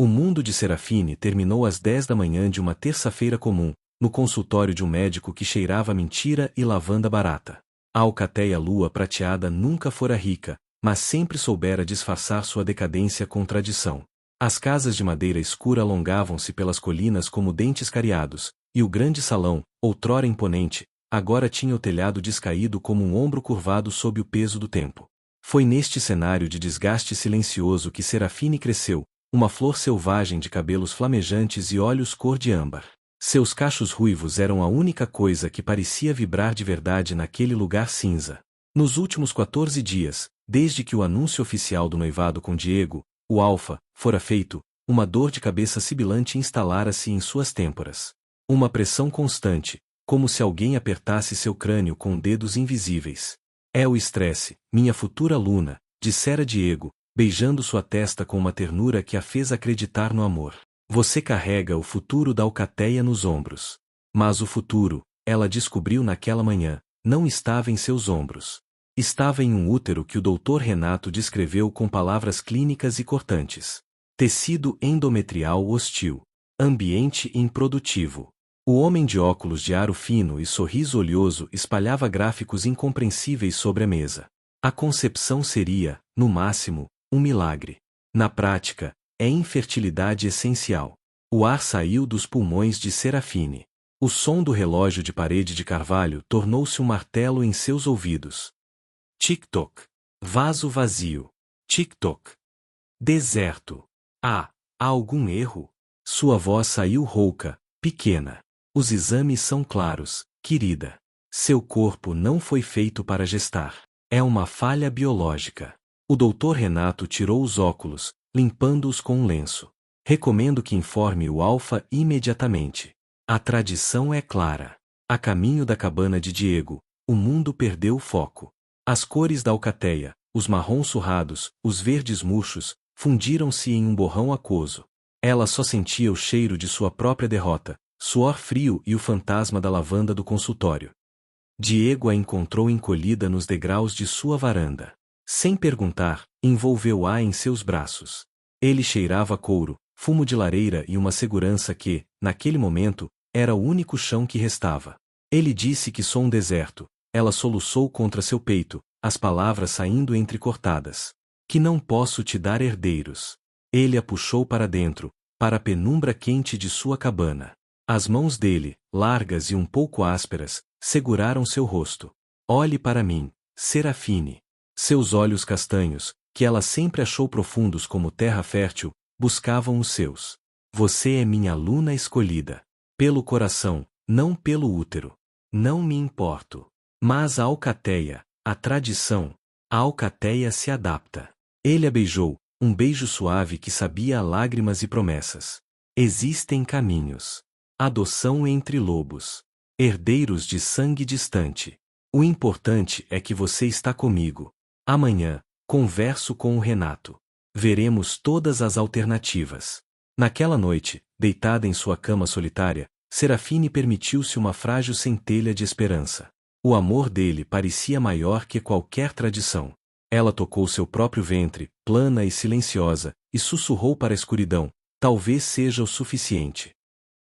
O mundo de Serafine terminou às 10 da manhã de uma terça-feira comum, no consultório de um médico que cheirava mentira e lavanda barata. A alcateia lua prateada nunca fora rica, mas sempre soubera disfarçar sua decadência com tradição. As casas de madeira escura alongavam-se pelas colinas como dentes cariados, e o grande salão, outrora imponente, agora tinha o telhado descaído como um ombro curvado sob o peso do tempo. Foi neste cenário de desgaste silencioso que Serafine cresceu, uma flor selvagem de cabelos flamejantes e olhos cor de âmbar. Seus cachos ruivos eram a única coisa que parecia vibrar de verdade naquele lugar cinza. Nos últimos 14 dias, desde que o anúncio oficial do noivado com Diego, o Alfa, fora feito, uma dor de cabeça sibilante instalara-se em suas têmporas. Uma pressão constante, como se alguém apertasse seu crânio com dedos invisíveis. É o estresse, minha futura Luna, dissera Diego, beijando sua testa com uma ternura que a fez acreditar no amor. Você carrega o futuro da alcateia nos ombros. Mas o futuro, ela descobriu naquela manhã, não estava em seus ombros. Estava em um útero que o Dr. Renato descreveu com palavras clínicas e cortantes. Tecido endometrial hostil. Ambiente improdutivo. O homem de óculos de aro fino e sorriso oleoso espalhava gráficos incompreensíveis sobre a mesa. A concepção seria, no máximo, um milagre. Na prática, é infertilidade essencial. O ar saiu dos pulmões de Serafine. O som do relógio de parede de carvalho tornou-se um martelo em seus ouvidos. Tic-toc. Vaso vazio. Tic-toc. Deserto. Há algum erro? Sua voz saiu rouca, pequena. Os exames são claros, querida. Seu corpo não foi feito para gestar. É uma falha biológica. O Dr. Renato tirou os óculos, limpando-os com um lenço. Recomendo que informe o Alfa imediatamente. A tradição é clara. A caminho da cabana de Diego, o mundo perdeu o foco. As cores da alcateia, os marrons surrados, os verdes murchos, fundiram-se em um borrão aquoso. Ela só sentia o cheiro de sua própria derrota, suor frio e o fantasma da lavanda do consultório. Diego a encontrou encolhida nos degraus de sua varanda. Sem perguntar, envolveu-a em seus braços. Ele cheirava couro, fumo de lareira e uma segurança que, naquele momento, era o único chão que restava. Ele disse que sou um deserto. Ela soluçou contra seu peito, as palavras saindo entrecortadas. Que não posso te dar herdeiros. Ele a puxou para dentro, para a penumbra quente de sua cabana. As mãos dele, largas e um pouco ásperas, seguraram seu rosto. Olhe para mim, Serafine. Seus olhos castanhos, que ela sempre achou profundos como terra fértil, buscavam os seus. Você é minha Luna escolhida. Pelo coração, não pelo útero. Não me importo. Mas a alcateia, a tradição, a alcateia se adapta. Ele a beijou, um beijo suave que sabia a lágrimas e promessas. Existem caminhos. Adoção entre lobos. Herdeiros de sangue distante. O importante é que você está comigo. Amanhã, converso com o Renato. Veremos todas as alternativas. Naquela noite, deitada em sua cama solitária, Serafine permitiu-se uma frágil centelha de esperança. O amor dele parecia maior que qualquer tradição. Ela tocou seu próprio ventre, plana e silenciosa, e sussurrou para a escuridão: talvez seja o suficiente.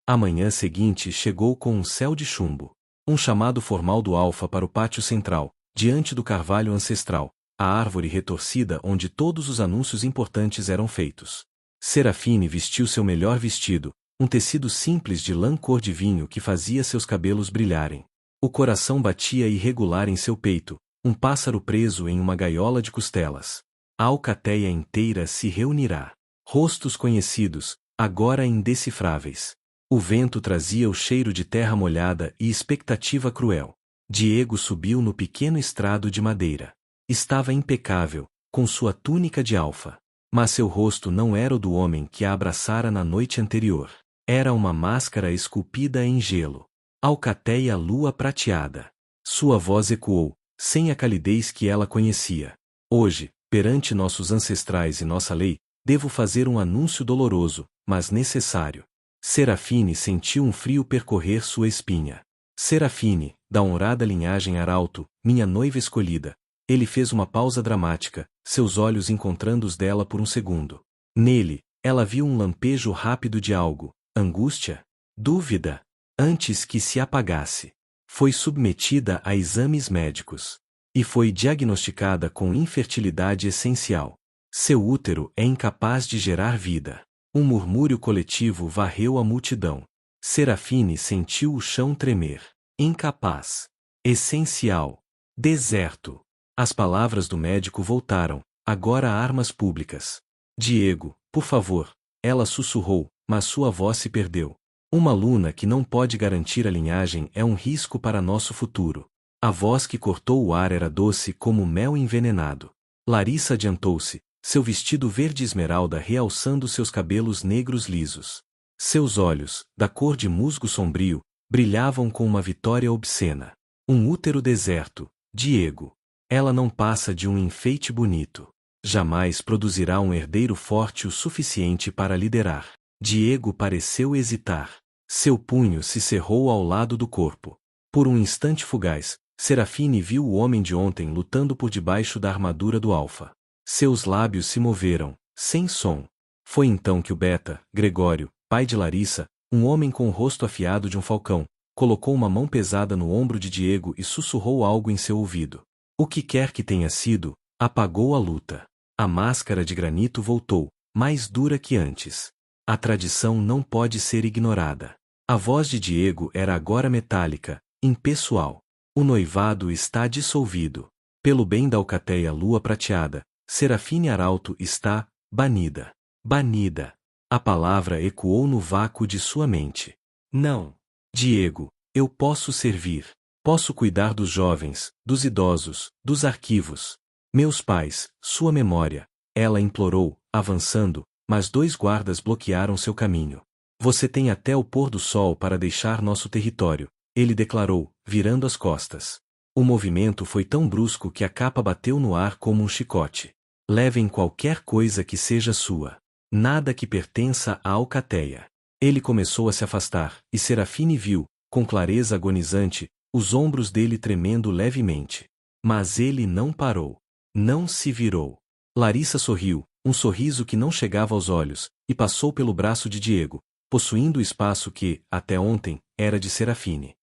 A manhã seguinte chegou com um céu de chumbo. Um chamado formal do Alfa para o pátio central, diante do carvalho ancestral, a árvore retorcida onde todos os anúncios importantes eram feitos. Serafine vestiu seu melhor vestido, um tecido simples de lã cor de vinho que fazia seus cabelos brilharem. O coração batia irregular em seu peito, um pássaro preso em uma gaiola de costelas. A alcateia inteira se reunirá. Rostos conhecidos, agora indecifráveis. O vento trazia o cheiro de terra molhada e expectativa cruel. Diego subiu no pequeno estrado de madeira. Estava impecável, com sua túnica de alfa. Mas seu rosto não era o do homem que a abraçara na noite anterior. Era uma máscara esculpida em gelo. Alcateia lua prateada. Sua voz ecoou, sem a calidez que ela conhecia. Hoje, perante nossos ancestrais e nossa lei, devo fazer um anúncio doloroso, mas necessário. Serafine sentiu um frio percorrer sua espinha. Serafine, da honrada linhagem arauto, minha noiva escolhida. Ele fez uma pausa dramática, seus olhos encontrando os dela por um segundo. Nele, Ela viu um lampejo rápido de algo, angústia, dúvida, antes que se apagasse. Foi submetida a exames médicos. E foi diagnosticada com infertilidade essencial. Seu útero é incapaz de gerar vida. Um murmúrio coletivo varreu a multidão. Serafine sentiu o chão tremer. Incapaz. Essencial. Deserto. As palavras do médico voltaram, agora a armas públicas. Diego, por favor. Ela sussurrou, mas sua voz se perdeu. Uma aluna que não pode garantir a linhagem é um risco para nosso futuro. A voz que cortou o ar era doce como mel envenenado. Larissa adiantou-se, seu vestido verde esmeralda realçando seus cabelos negros lisos. Seus olhos, da cor de musgo sombrio, brilhavam com uma vitória obscena. Um útero deserto, Diego. Ela não passa de um enfeite bonito. Jamais produzirá um herdeiro forte o suficiente para liderar. Diego pareceu hesitar. Seu punho se cerrou ao lado do corpo. Por um instante fugaz, Serafine viu o homem de ontem lutando por debaixo da armadura do Alfa. Seus lábios se moveram, sem som. Foi então que o Beta, Gregório, pai de Larissa, um homem com o rosto afiado de um falcão, colocou uma mão pesada no ombro de Diego e sussurrou algo em seu ouvido. O que quer que tenha sido, apagou a luta. A máscara de granito voltou, mais dura que antes. A tradição não pode ser ignorada. A voz de Diego era agora metálica, impessoal. O noivado está dissolvido. Pelo bem da alcateia lua prateada, Serafine Arauto está banida. Banida. A palavra ecoou no vácuo de sua mente. Não. Diego, eu posso servir. Posso cuidar dos jovens, dos idosos, dos arquivos. Meus pais, sua memória. Ela implorou, avançando, mas 2 guardas bloquearam seu caminho. Você tem até o pôr do sol para deixar nosso território, ele declarou, virando as costas. O movimento foi tão brusco que a capa bateu no ar como um chicote. Levem qualquer coisa que seja sua. Nada que pertença à alcateia. Ele começou a se afastar, e Serafine viu, com clareza agonizante, os ombros dele tremendo levemente. Mas ele não parou. Não se virou. Larissa sorriu, um sorriso que não chegava aos olhos, e passou pelo braço de Diego, possuindo o espaço que, até ontem, era de Serafine.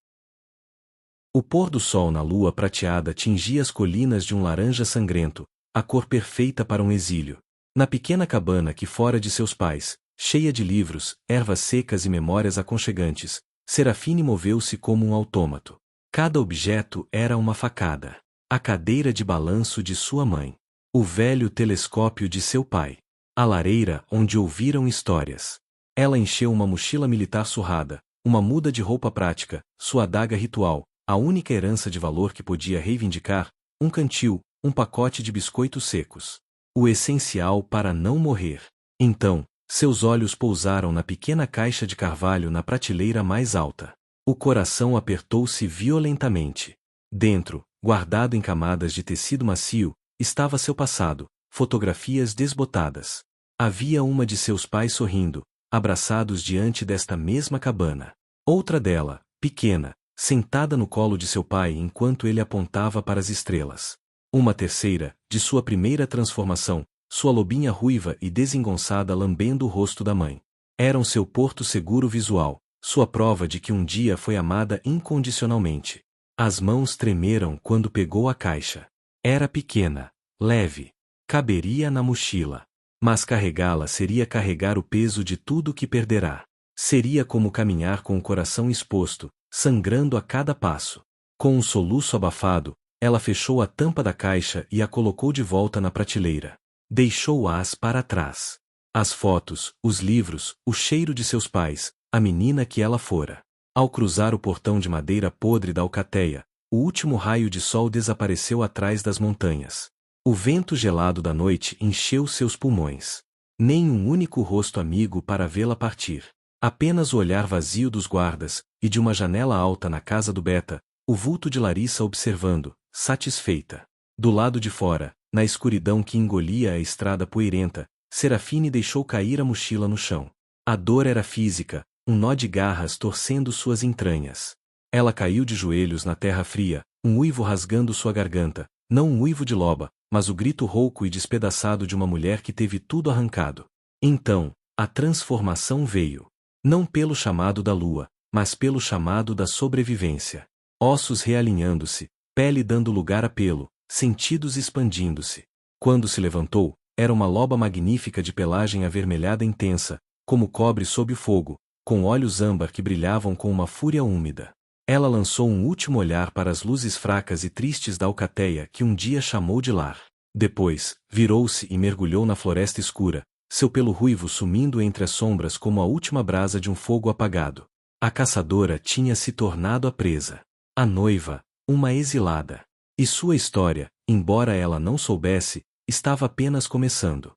O pôr do sol na lua prateada tingia as colinas de um laranja sangrento, a cor perfeita para um exílio. Na pequena cabana que fora de seus pais, cheia de livros, ervas secas e memórias aconchegantes, Serafine moveu-se como um autômato. Cada objeto era uma facada. A cadeira de balanço de sua mãe. O velho telescópio de seu pai. A lareira onde ouviram histórias. Ela encheu uma mochila militar surrada, uma muda de roupa prática, sua adaga ritual, a única herança de valor que podia reivindicar, um cantil, um pacote de biscoitos secos. O essencial para não morrer. Então, seus olhos pousaram na pequena caixa de carvalho na prateleira mais alta. O coração apertou-se violentamente. Dentro, guardado em camadas de tecido macio, estava seu passado, fotografias desbotadas. Havia uma de seus pais sorrindo, abraçados diante desta mesma cabana. Outra dela, pequena, sentada no colo de seu pai enquanto ele apontava para as estrelas. Uma terceira, de sua primeira transformação, sua lobinha ruiva e desengonçada lambendo o rosto da mãe. Eram seu porto seguro visual, sua prova de que um dia foi amada incondicionalmente. As mãos tremeram quando pegou a caixa. Era pequena, leve, caberia na mochila. Mas carregá-la seria carregar o peso de tudo que perderá. Seria como caminhar com o coração exposto, sangrando a cada passo. Com um soluço abafado, ela fechou a tampa da caixa e a colocou de volta na prateleira. Deixou-as para trás. As fotos, os livros, o cheiro de seus pais, a menina que ela fora. Ao cruzar o portão de madeira podre da alcateia, o último raio de sol desapareceu atrás das montanhas. O vento gelado da noite encheu seus pulmões. Nem um único rosto amigo para vê-la partir. Apenas o olhar vazio dos guardas, e de uma janela alta na casa do Beta, o vulto de Larissa observando, satisfeita. Do lado de fora, na escuridão que engolia a estrada poeirenta, Serafine deixou cair a mochila no chão. A dor era física, um nó de garras torcendo suas entranhas. Ela caiu de joelhos na terra fria, um uivo rasgando sua garganta, não um uivo de loba, mas o grito rouco e despedaçado de uma mulher que teve tudo arrancado. Então, A transformação veio. Não pelo chamado da lua, mas pelo chamado da sobrevivência. Ossos realinhando-se, pele dando lugar a pelo, sentidos expandindo-se. Quando se levantou, era uma loba magnífica de pelagem avermelhada intensa, como cobre sob o fogo, com olhos âmbar que brilhavam com uma fúria úmida. Ela lançou um último olhar para as luzes fracas e tristes da alcateia que um dia chamou de lar. Depois, virou-se e mergulhou na floresta escura, seu pelo ruivo sumindo entre as sombras como a última brasa de um fogo apagado. A caçadora tinha se tornado a presa. A noiva, uma exilada. E sua história, embora ela não soubesse, estava apenas começando.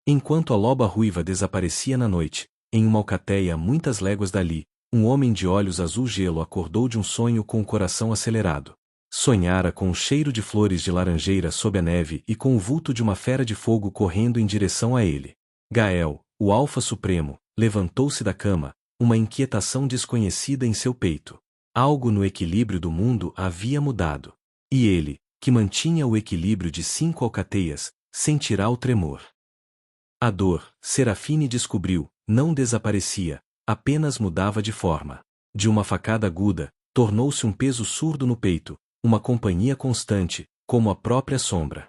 Enquanto a loba ruiva desaparecia na noite, em uma alcateia a muitas léguas dali, um homem de olhos azul gelo acordou de um sonho com o coração acelerado. Sonhara com o cheiro de flores de laranjeira sob a neve e com o vulto de uma fera de fogo correndo em direção a ele. Gael, o Alfa Supremo, levantou-se da cama, uma inquietação desconhecida em seu peito. Algo no equilíbrio do mundo havia mudado. E ele, que mantinha o equilíbrio de 5 alcateias, sentirá o tremor. A dor, Serafine descobriu, não desaparecia, apenas mudava de forma. De uma facada aguda, tornou-se um peso surdo no peito, uma companhia constante, como a própria sombra.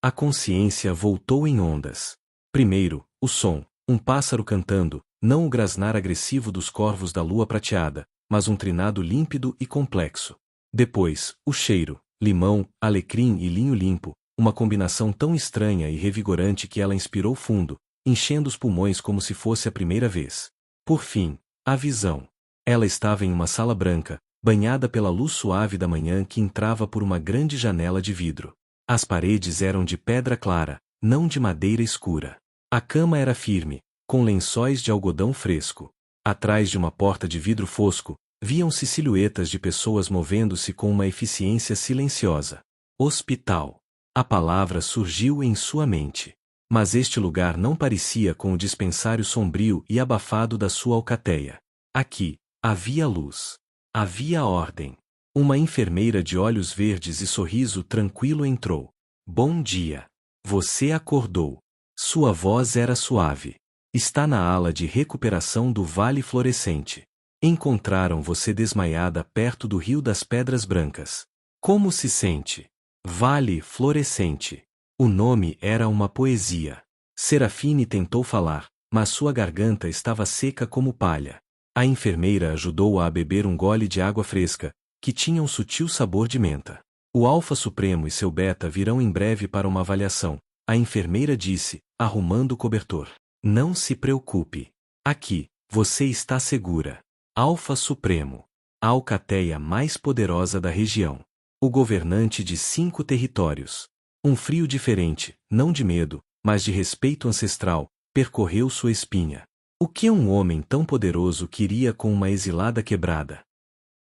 A consciência voltou em ondas. Primeiro, o som, um pássaro cantando, não o grasnar agressivo dos corvos da lua prateada, mas um trinado límpido e complexo. Depois, o cheiro, limão, alecrim e linho limpo, uma combinação tão estranha e revigorante que ela inspirou fundo, enchendo os pulmões como se fosse a primeira vez. Por fim, a visão. Ela estava em uma sala branca, banhada pela luz suave da manhã que entrava por uma grande janela de vidro. As paredes eram de pedra clara, não de madeira escura. A cama era firme, com lençóis de algodão fresco. Atrás de uma porta de vidro fosco, viam-se silhuetas de pessoas movendo-se com uma eficiência silenciosa. Hospital. A palavra surgiu em sua mente. Mas este lugar não parecia com o dispensário sombrio e abafado da sua alcateia. Aqui, havia luz. Havia ordem. Uma enfermeira de olhos verdes e sorriso tranquilo entrou. Bom dia. Você acordou. Sua voz era suave. Está na ala de recuperação do Vale Florescente. Encontraram você desmaiada perto do Rio das Pedras Brancas. Como se sente? Vale Florescente. O nome era uma poesia. Serafine tentou falar, mas sua garganta estava seca como palha. A enfermeira ajudou-a a beber um gole de água fresca, que tinha um sutil sabor de menta. O Alfa Supremo e seu Beta virão em breve para uma avaliação, a enfermeira disse, arrumando o cobertor. Não se preocupe. Aqui, você está segura. Alfa Supremo. A alcateia mais poderosa da região. O governante de 5 territórios. Um frio diferente, não de medo, mas de respeito ancestral, percorreu sua espinha. O que um homem tão poderoso queria com uma exilada quebrada?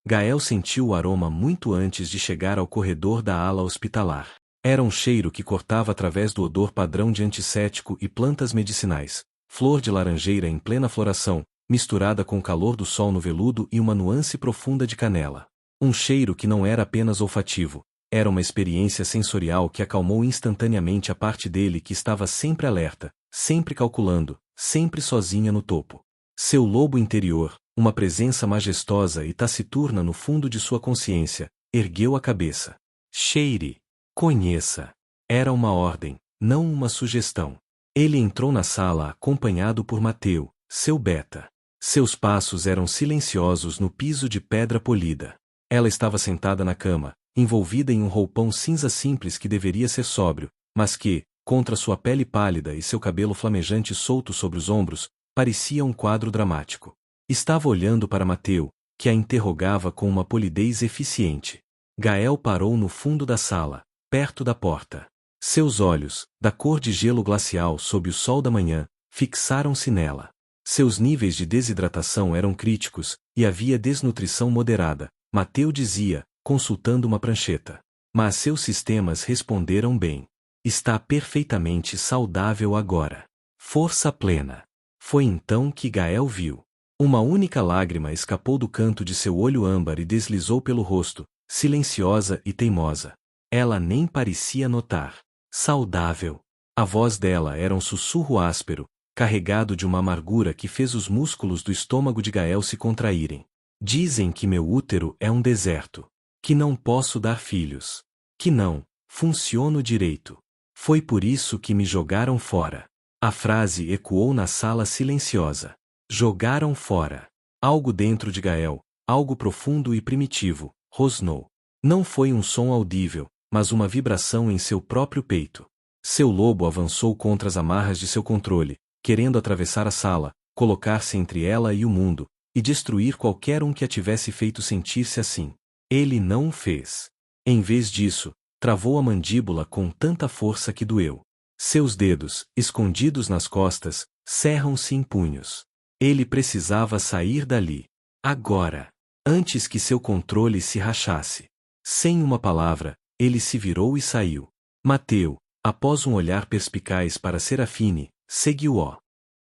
Gael sentiu o aroma muito antes de chegar ao corredor da ala hospitalar. Era um cheiro que cortava através do odor padrão de antisséptico e plantas medicinais, flor de laranjeira em plena floração, misturada com o calor do sol no veludo e uma nuance profunda de canela. Um cheiro que não era apenas olfativo, era uma experiência sensorial que acalmou instantaneamente a parte dele que estava sempre alerta, sempre calculando, sempre sozinha no topo. Seu lobo interior, uma presença majestosa e taciturna no fundo de sua consciência, ergueu a cabeça. Cheire. Conheça. Era uma ordem, não uma sugestão. Ele entrou na sala acompanhado por Mateu, seu Beta. Seus passos eram silenciosos no piso de pedra polida. Ela estava sentada na cama, envolvida em um roupão cinza simples que deveria ser sóbrio, mas que, contra sua pele pálida e seu cabelo flamejante solto sobre os ombros, parecia um quadro dramático. Estava olhando para Mateu, que a interrogava com uma polidez eficiente. Gael parou no fundo da sala, perto da porta. Seus olhos, da cor de gelo glacial sob o sol da manhã, fixaram-se nela. Seus níveis de desidratação eram críticos, e havia desnutrição moderada, Mateu dizia, consultando uma prancheta. Mas seus sistemas responderam bem. Está perfeitamente saudável agora. Força plena. Foi então que Gael viu. Uma única lágrima escapou do canto de seu olho âmbar e deslizou pelo rosto, silenciosa e teimosa. Ela nem parecia notar. Saudável. A voz dela era um sussurro áspero, carregado de uma amargura que fez os músculos do estômago de Gael se contraírem. Dizem que meu útero é um deserto, que não posso dar filhos, que não funciono direito. Foi por isso que me jogaram fora. A frase ecoou na sala silenciosa. Jogaram fora. Algo dentro de Gael, algo profundo e primitivo, rosnou. Não foi um som audível, mas uma vibração em seu próprio peito. Seu lobo avançou contra as amarras de seu controle, querendo atravessar a sala, colocar-se entre ela e o mundo, e destruir qualquer um que a tivesse feito sentir-se assim. Ele não o fez. Em vez disso, travou a mandíbula com tanta força que doeu. Seus dedos, escondidos nas costas, cerram-se em punhos. Ele precisava sair dali. Agora. Antes que seu controle se rachasse. Sem uma palavra, ele se virou e saiu. Mateu, após um olhar perspicaz para Serafine, seguiu-o.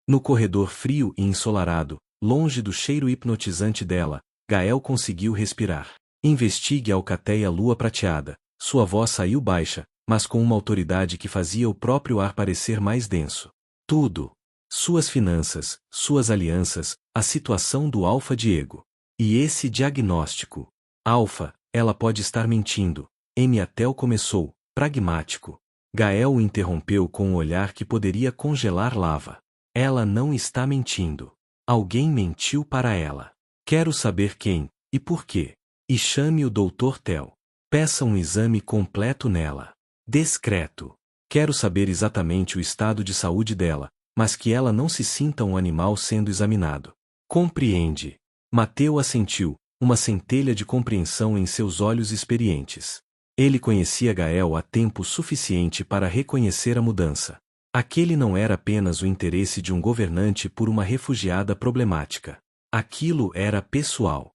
No corredor frio e ensolarado, longe do cheiro hipnotizante dela, Gael conseguiu respirar. Investigue a alcateia lua prateada. Sua voz saiu baixa, mas com uma autoridade que fazia o próprio ar parecer mais denso. Tudo. Suas finanças, suas alianças, a situação do Alfa Diego. E esse diagnóstico. Alfa, ela pode estar mentindo. Emiatel começou, pragmático. Gael o interrompeu com um olhar que poderia congelar lava. Ela não está mentindo. Alguém mentiu para ela. Quero saber quem, e por quê. E chame o Dr. Tel. Peça um exame completo nela. Discreto. Quero saber exatamente o estado de saúde dela, mas que ela não se sinta um animal sendo examinado. Compreende? Mateu assentiu, uma centelha de compreensão em seus olhos experientes. Ele conhecia Gael há tempo suficiente para reconhecer a mudança. Aquele não era apenas o interesse de um governante por uma refugiada problemática. Aquilo era pessoal.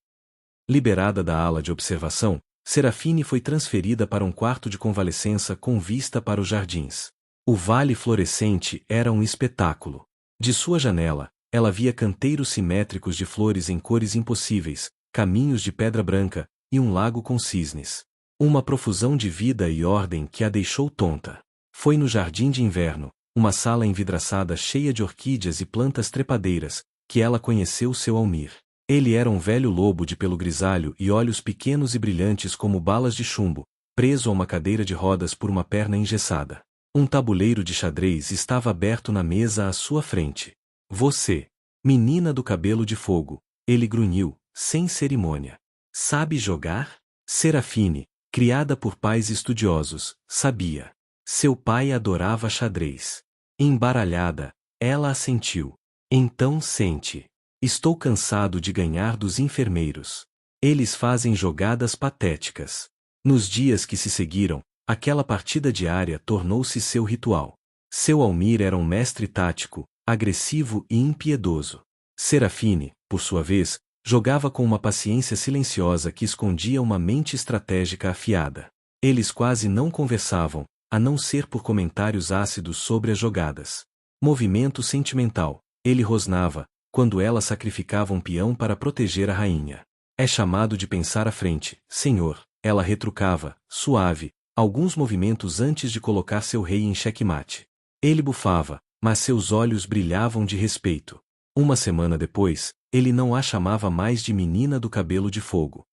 Liberada da ala de observação, Serafine foi transferida para um quarto de convalescença com vista para os jardins. O vale florescente era um espetáculo. De sua janela, ela via canteiros simétricos de flores em cores impossíveis, caminhos de pedra branca, e um lago com cisnes. Uma profusão de vida e ordem que a deixou tonta. Foi no jardim de inverno, uma sala envidraçada cheia de orquídeas e plantas trepadeiras, que ela conheceu seu Almir. Ele era um velho lobo de pelo grisalho e olhos pequenos e brilhantes como balas de chumbo, preso a uma cadeira de rodas por uma perna engessada. Um tabuleiro de xadrez estava aberto na mesa à sua frente. Você, menina do cabelo de fogo, ele grunhiu, sem cerimônia. Sabe jogar? Serafine, criada por pais estudiosos, sabia. Seu pai adorava xadrez. Embaralhada, ela assentiu. Então sente. Estou cansado de ganhar dos enfermeiros. Eles fazem jogadas patéticas. Nos dias que se seguiram, aquela partida diária tornou-se seu ritual. Seu Almir era um mestre tático, agressivo e impiedoso. Serafine, por sua vez, jogava com uma paciência silenciosa que escondia uma mente estratégica afiada. Eles quase não conversavam, a não ser por comentários ácidos sobre as jogadas. Movimento sentimental. Ele rosnava, quando ela sacrificava um peão para proteger a rainha. É chamado de pensar à frente, senhor. Ela retrucava, suave, alguns movimentos antes de colocar seu rei em xeque-mate. Ele bufava, mas seus olhos brilhavam de respeito. Uma semana depois, ele não a chamava mais de menina do cabelo de fogo.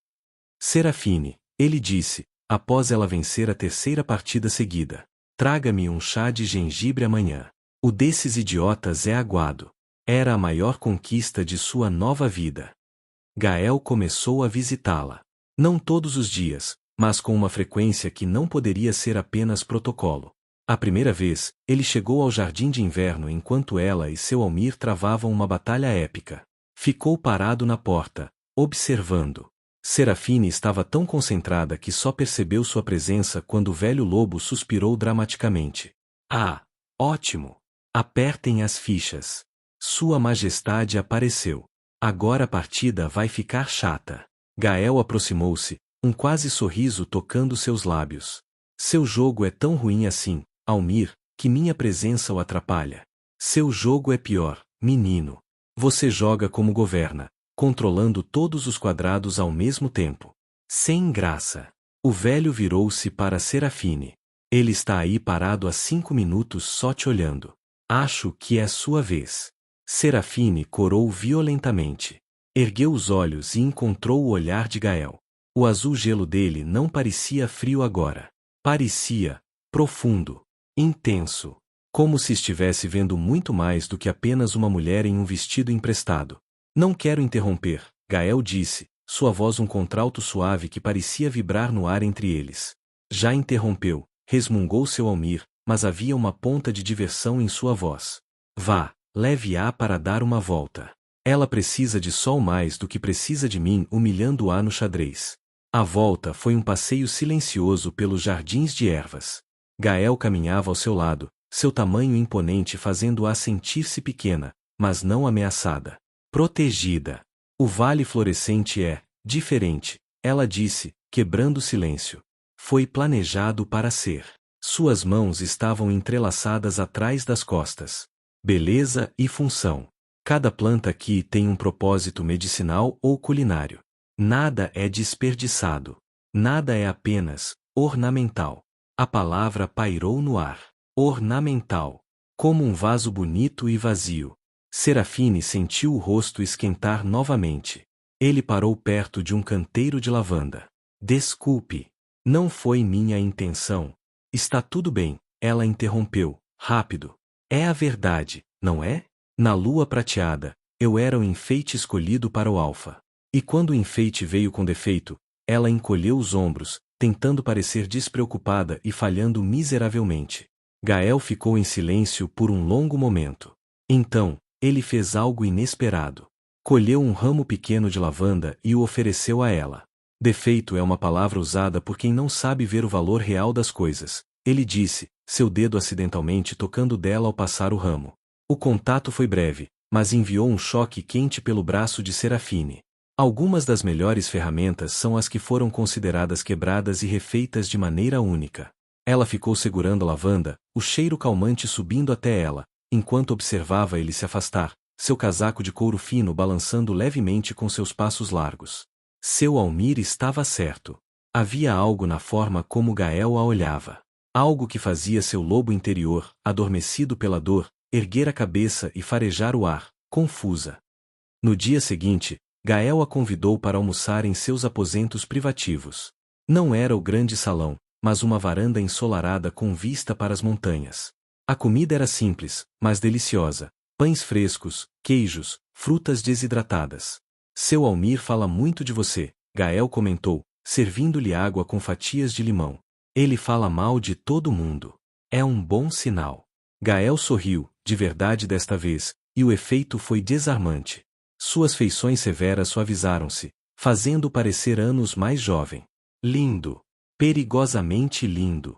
Serafine, ele disse, após ela vencer a terceira partida seguida. Traga-me um chá de gengibre amanhã. O desses idiotas é aguado. Era a maior conquista de sua nova vida. Gael começou a visitá-la. Não todos os dias, mas com uma frequência que não poderia ser apenas protocolo. A primeira vez, ele chegou ao jardim de inverno enquanto ela e seu Almir travavam uma batalha épica. Ficou parado na porta, observando. Serafine estava tão concentrada que só percebeu sua presença quando o velho lobo suspirou dramaticamente. Ah, ótimo! Apertem as fichas. Sua Majestade apareceu. Agora a partida vai ficar chata. Gael aproximou-se, um quase sorriso tocando seus lábios. Seu jogo é tão ruim assim, Almir, que minha presença o atrapalha. Seu jogo é pior, menino. Você joga como governa, controlando todos os quadrados ao mesmo tempo. Sem graça. O velho virou-se para Serafine. Ele está aí parado há 5 minutos só te olhando. Acho que é sua vez. Serafine corou violentamente. Ergueu os olhos e encontrou o olhar de Gael. O azul gelo dele não parecia frio agora. Parecia profundo, intenso, como se estivesse vendo muito mais do que apenas uma mulher em um vestido emprestado. Não quero interromper, Gael disse, sua voz um contralto suave que parecia vibrar no ar entre eles. Já interrompeu, resmungou seu Almir, mas havia uma ponta de diversão em sua voz. Vá, leve-a para dar uma volta. Ela precisa de sol mais do que precisa de mim humilhando-a no xadrez. A volta foi um passeio silencioso pelos jardins de ervas. Gael caminhava ao seu lado, seu tamanho imponente fazendo-a sentir-se pequena, mas não ameaçada. Protegida. O vale florescente é diferente, ela disse, quebrando o silêncio. Foi planejado para ser. Suas mãos estavam entrelaçadas atrás das costas. Beleza e função. Cada planta aqui tem um propósito medicinal ou culinário. Nada é desperdiçado. Nada é apenas ornamental. A palavra pairou no ar. Ornamental. Como um vaso bonito e vazio. Serafine sentiu o rosto esquentar novamente. Ele parou perto de um canteiro de lavanda. Desculpe. Não foi minha intenção. Está tudo bem, ela interrompeu, rápido. É a verdade, não é? Na lua prateada, eu era o enfeite escolhido para o alfa. E quando o enfeite veio com defeito, ela encolheu os ombros, tentando parecer despreocupada e falhando miseravelmente. Gael ficou em silêncio por um longo momento. Então, ele fez algo inesperado. Colheu um ramo pequeno de lavanda e o ofereceu a ela. Defeito é uma palavra usada por quem não sabe ver o valor real das coisas, ele disse, seu dedo acidentalmente tocando dela ao passar o ramo. O contato foi breve, mas enviou um choque quente pelo braço de Serafine. Algumas das melhores ferramentas são as que foram consideradas quebradas e refeitas de maneira única. Ela ficou segurando a lavanda, o cheiro calmante subindo até ela, enquanto observava ele se afastar, seu casaco de couro fino balançando levemente com seus passos largos. Seu Almir estava certo. Havia algo na forma como Gael a olhava. Algo que fazia seu lobo interior, adormecido pela dor, erguer a cabeça e farejar o ar, confusa. No dia seguinte, Gael a convidou para almoçar em seus aposentos privativos. Não era o grande salão, mas uma varanda ensolarada com vista para as montanhas. A comida era simples, mas deliciosa. Pães frescos, queijos, frutas desidratadas. Seu Almir fala muito de você, Gael comentou, servindo-lhe água com fatias de limão. Ele fala mal de todo mundo. É um bom sinal. Gael sorriu, de verdade desta vez, e o efeito foi desarmante. Suas feições severas suavizaram-se, fazendo-o parecer anos mais jovem. Lindo. Perigosamente lindo.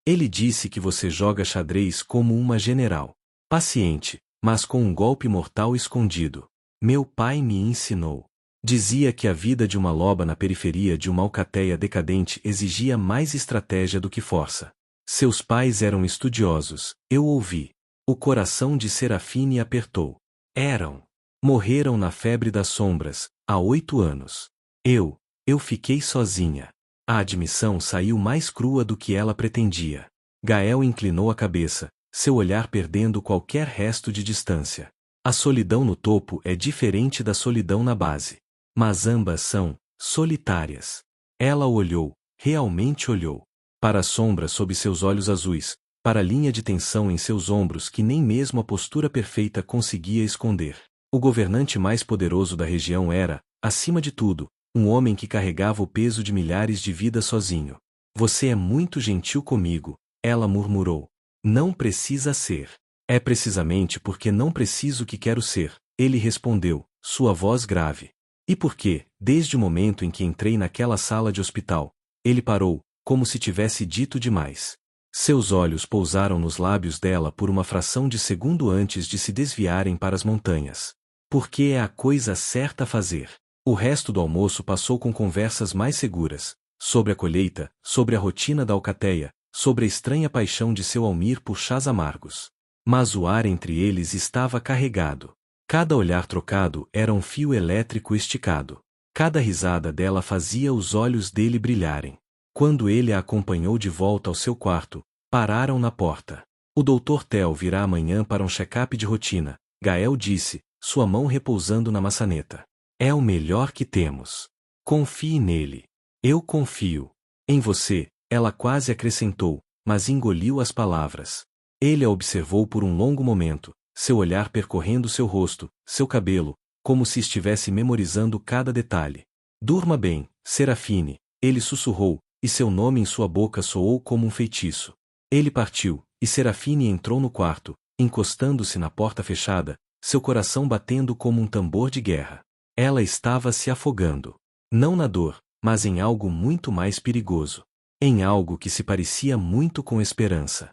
Ele disse que você joga xadrez como uma general. Paciente, mas com um golpe mortal escondido. Meu pai me ensinou. Dizia que a vida de uma loba na periferia de uma alcateia decadente exigia mais estratégia do que força. Seus pais eram estudiosos, eu ouvi. O coração de Serafine apertou. Eram. Morreram na febre das sombras, há 8 anos. Eu fiquei sozinha. A admissão saiu mais crua do que ela pretendia. Gael inclinou a cabeça, seu olhar perdendo qualquer resto de distância. A solidão no topo é diferente da solidão na base. Mas ambas são solitárias. Ela olhou, realmente olhou. Para a sombra sob seus olhos azuis, para a linha de tensão em seus ombros que nem mesmo a postura perfeita conseguia esconder. O governante mais poderoso da região era, acima de tudo, um homem que carregava o peso de milhares de vidas sozinho. Você é muito gentil comigo, ela murmurou. Não precisa ser. É precisamente porque não preciso que quero ser, ele respondeu, sua voz grave. E por quê, desde o momento em que entrei naquela sala de hospital, ele parou, como se tivesse dito demais. Seus olhos pousaram nos lábios dela por uma fração de segundo antes de se desviarem para as montanhas. Porque é a coisa certa a fazer. O resto do almoço passou com conversas mais seguras, sobre a colheita, sobre a rotina da alcateia, sobre a estranha paixão de seu Almir por chás amargos. Mas o ar entre eles estava carregado. Cada olhar trocado era um fio elétrico esticado. Cada risada dela fazia os olhos dele brilharem. Quando ele a acompanhou de volta ao seu quarto, pararam na porta. O Dr. Theo virá amanhã para um check-up de rotina, Gael disse, sua mão repousando na maçaneta. É o melhor que temos. Confie nele. Eu confio. Em você, ela quase acrescentou, mas engoliu as palavras. Ele a observou por um longo momento, seu olhar percorrendo seu rosto, seu cabelo, como se estivesse memorizando cada detalhe. Durma bem, Serafine, ele sussurrou, e seu nome em sua boca soou como um feitiço. Ele partiu, e Serafine entrou no quarto, encostando-se na porta fechada, seu coração batendo como um tambor de guerra. Ela estava se afogando. Não na dor, mas em algo muito mais perigoso. Em algo que se parecia muito com esperança.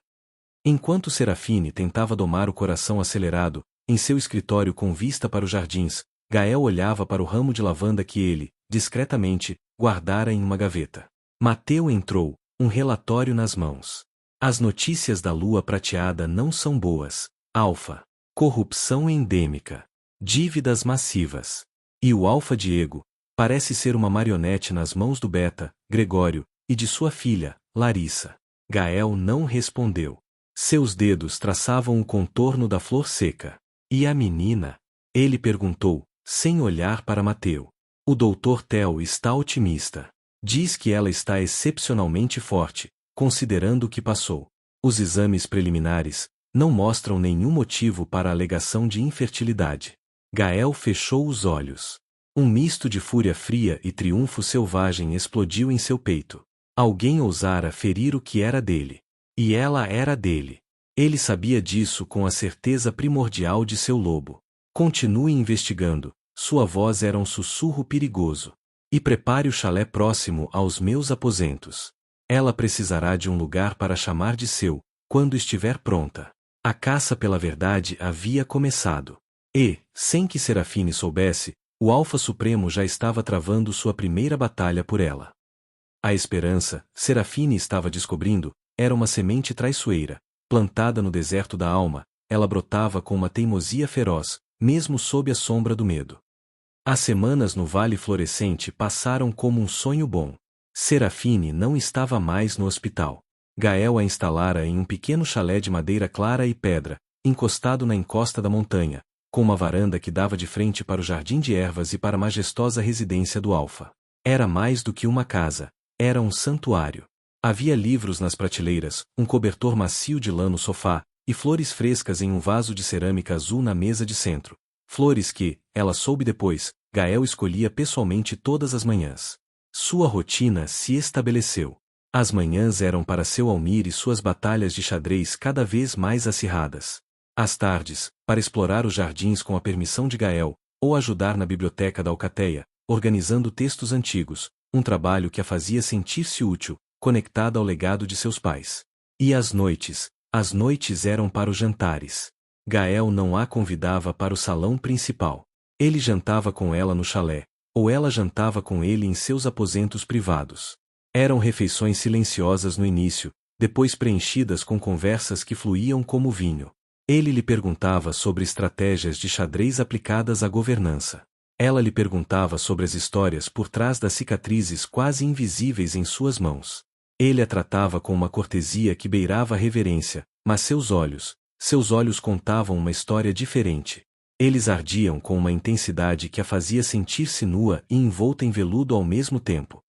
Enquanto Serafine tentava domar o coração acelerado, em seu escritório com vista para os jardins, Gael olhava para o ramo de lavanda que ele, discretamente, guardara em uma gaveta. Mateu entrou, um relatório nas mãos. As notícias da lua prateada não são boas. Alfa. Corrupção endêmica. Dívidas massivas. E o Alfa Diego parece ser uma marionete nas mãos do Beta, Gregório, e de sua filha, Larissa. Gael não respondeu. Seus dedos traçavam o contorno da flor seca. E a menina? Ele perguntou, sem olhar para Mateu. O Dr. Theo está otimista. Diz que ela está excepcionalmente forte, considerando o que passou. Os exames preliminares não mostram nenhum motivo para a alegação de infertilidade. Gael fechou os olhos. Um misto de fúria fria e triunfo selvagem explodiu em seu peito. Alguém ousara ferir o que era dele. E ela era dele. Ele sabia disso com a certeza primordial de seu lobo. Continue investigando, sua voz era um sussurro perigoso. E prepare o chalé próximo aos meus aposentos. Ela precisará de um lugar para chamar de seu, quando estiver pronta. A caça pela verdade havia começado. E, sem que Serafine soubesse, o Alfa Supremo já estava travando sua primeira batalha por ela. A esperança, Serafine estava descobrindo, era uma semente traiçoeira, plantada no deserto da alma, ela brotava com uma teimosia feroz, mesmo sob a sombra do medo. As semanas no Vale Florescente passaram como um sonho bom. Serafine não estava mais no hospital. Gael a instalara em um pequeno chalé de madeira clara e pedra, encostado na encosta da montanha, com uma varanda que dava de frente para o jardim de ervas e para a majestosa residência do Alfa. Era mais do que uma casa, era um santuário. Havia livros nas prateleiras, um cobertor macio de lã no sofá, e flores frescas em um vaso de cerâmica azul na mesa de centro. Flores que, ela soube depois, Gael escolhia pessoalmente todas as manhãs. Sua rotina se estabeleceu. As manhãs eram para seu Almir e suas batalhas de xadrez cada vez mais acirradas. As tardes, para explorar os jardins com a permissão de Gael, ou ajudar na biblioteca da Alcateia, organizando textos antigos, um trabalho que a fazia sentir-se útil, conectada ao legado de seus pais. E as noites eram para os jantares. Gael não a convidava para o salão principal. Ele jantava com ela no chalé, ou ela jantava com ele em seus aposentos privados. Eram refeições silenciosas no início, depois preenchidas com conversas que fluíam como vinho. Ele lhe perguntava sobre estratégias de xadrez aplicadas à governança. Ela lhe perguntava sobre as histórias por trás das cicatrizes quase invisíveis em suas mãos. Ele a tratava com uma cortesia que beirava a reverência, mas seus olhos contavam uma história diferente. Eles ardiam com uma intensidade que a fazia sentir-se nua e envolta em veludo ao mesmo tempo.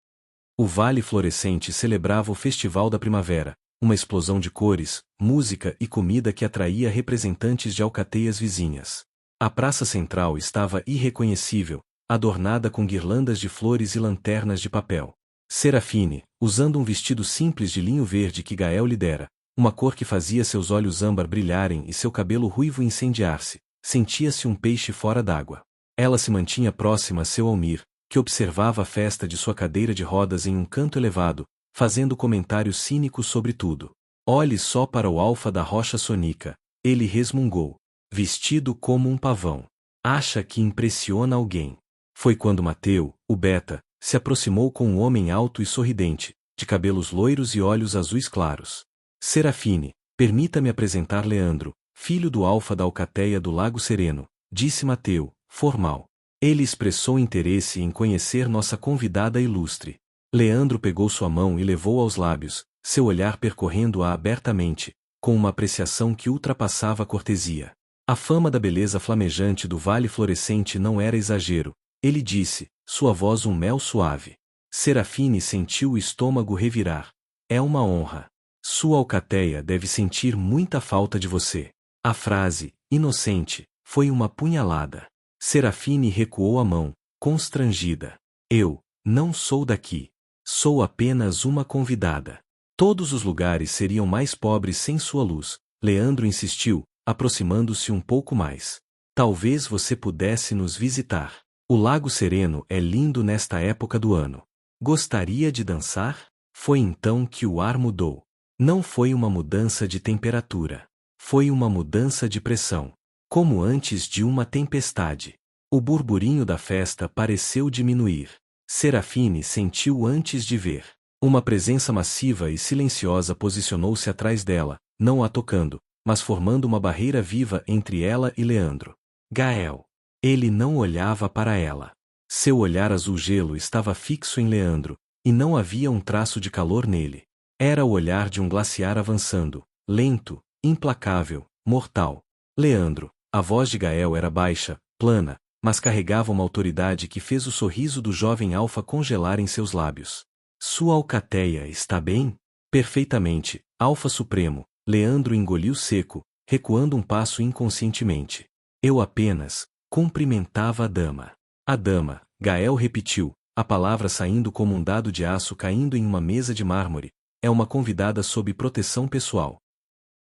O Vale Florescente celebrava o Festival da Primavera, uma explosão de cores, música e comida que atraía representantes de alcateias vizinhas. A praça central estava irreconhecível, adornada com guirlandas de flores e lanternas de papel. Serafine, usando um vestido simples de linho verde que Gael lhe dera, uma cor que fazia seus olhos âmbar brilharem e seu cabelo ruivo incendiar-se, sentia-se um peixe fora d'água. Ela se mantinha próxima a seu Almir, que observava a festa de sua cadeira de rodas em um canto elevado, fazendo comentários cínicos sobre tudo. Olhe só para o Alfa da Rocha Sonica, ele resmungou. Vestido como um pavão. Acha que impressiona alguém. Foi quando Mateu, o Beta, se aproximou com um homem alto e sorridente, de cabelos loiros e olhos azuis claros. Serafine, permita-me apresentar Leandro, filho do Alfa da Alcateia do Lago Sereno, disse Mateu, formal. Ele expressou interesse em conhecer nossa convidada ilustre. Leandro pegou sua mão e levou aos lábios, seu olhar percorrendo-a abertamente, com uma apreciação que ultrapassava a cortesia. A fama da beleza flamejante do vale florescente não era exagero, ele disse, sua voz um mel suave. Serafine sentiu o estômago revirar. É uma honra. Sua alcateia deve sentir muita falta de você. A frase, inocente, foi uma punhalada. Serafine recuou a mão, constrangida. Eu não sou daqui. Sou apenas uma convidada. Todos os lugares seriam mais pobres sem sua luz. Leandro insistiu, aproximando-se um pouco mais. Talvez você pudesse nos visitar. O Lago Sereno é lindo nesta época do ano. Gostaria de dançar? Foi então que o ar mudou. Não foi uma mudança de temperatura. Foi uma mudança de pressão. Como antes de uma tempestade. O burburinho da festa pareceu diminuir. Serafine sentiu antes de ver. Uma presença massiva e silenciosa posicionou-se atrás dela, não a tocando, mas formando uma barreira viva entre ela e Leandro. Gael. Ele não olhava para ela. Seu olhar azul-gelo estava fixo em Leandro, e não havia um traço de calor nele. Era o olhar de um glaciar avançando, lento, implacável, mortal. Leandro. A voz de Gael era baixa, plana, mas carregava uma autoridade que fez o sorriso do jovem Alfa congelar em seus lábios. Sua alcateia está bem? Perfeitamente, Alfa Supremo. Leandro engoliu seco, recuando um passo inconscientemente. Eu apenas cumprimentava a dama. A dama, Gael repetiu, a palavra saindo como um dado de aço caindo em uma mesa de mármore, é uma convidada sob proteção pessoal.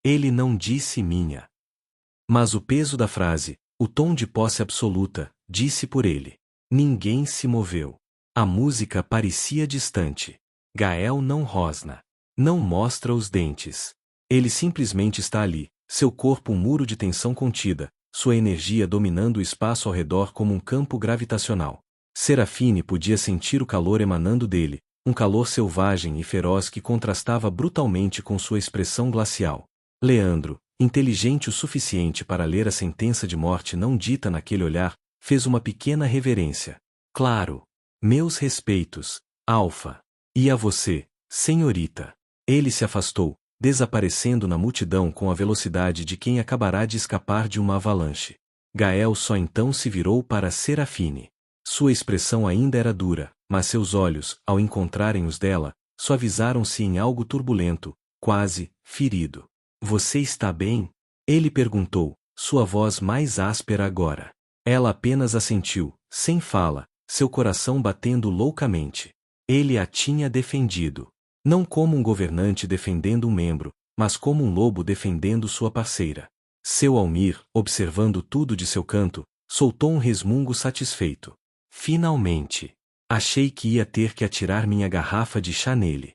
Ele não disse minha. Mas o peso da frase, o tom de posse absoluta, disse por ele. Ninguém se moveu. A música parecia distante. Gael não rosna. Não mostra os dentes. Ele simplesmente está ali, seu corpo um muro de tensão contida, sua energia dominando o espaço ao redor como um campo gravitacional. Serafine podia sentir o calor emanando dele, um calor selvagem e feroz que contrastava brutalmente com sua expressão glacial. Leandro, inteligente o suficiente para ler a sentença de morte não dita naquele olhar, fez uma pequena reverência. Claro. Meus respeitos, Alfa. E a você, senhorita. Ele se afastou, desaparecendo na multidão com a velocidade de quem acabará de escapar de uma avalanche. Gael só então se virou para Serafine. Sua expressão ainda era dura, mas seus olhos, ao encontrarem os dela, suavizaram-se em algo turbulento, quase ferido. Você está bem? Ele perguntou, sua voz mais áspera agora. Ela apenas assentiu, sem fala, seu coração batendo loucamente. Ele a tinha defendido. Não como um governante defendendo um membro, mas como um lobo defendendo sua parceira. Seu Almir, observando tudo de seu canto, soltou um resmungo satisfeito. Finalmente. Achei que ia ter que atirar minha garrafa de chá nele.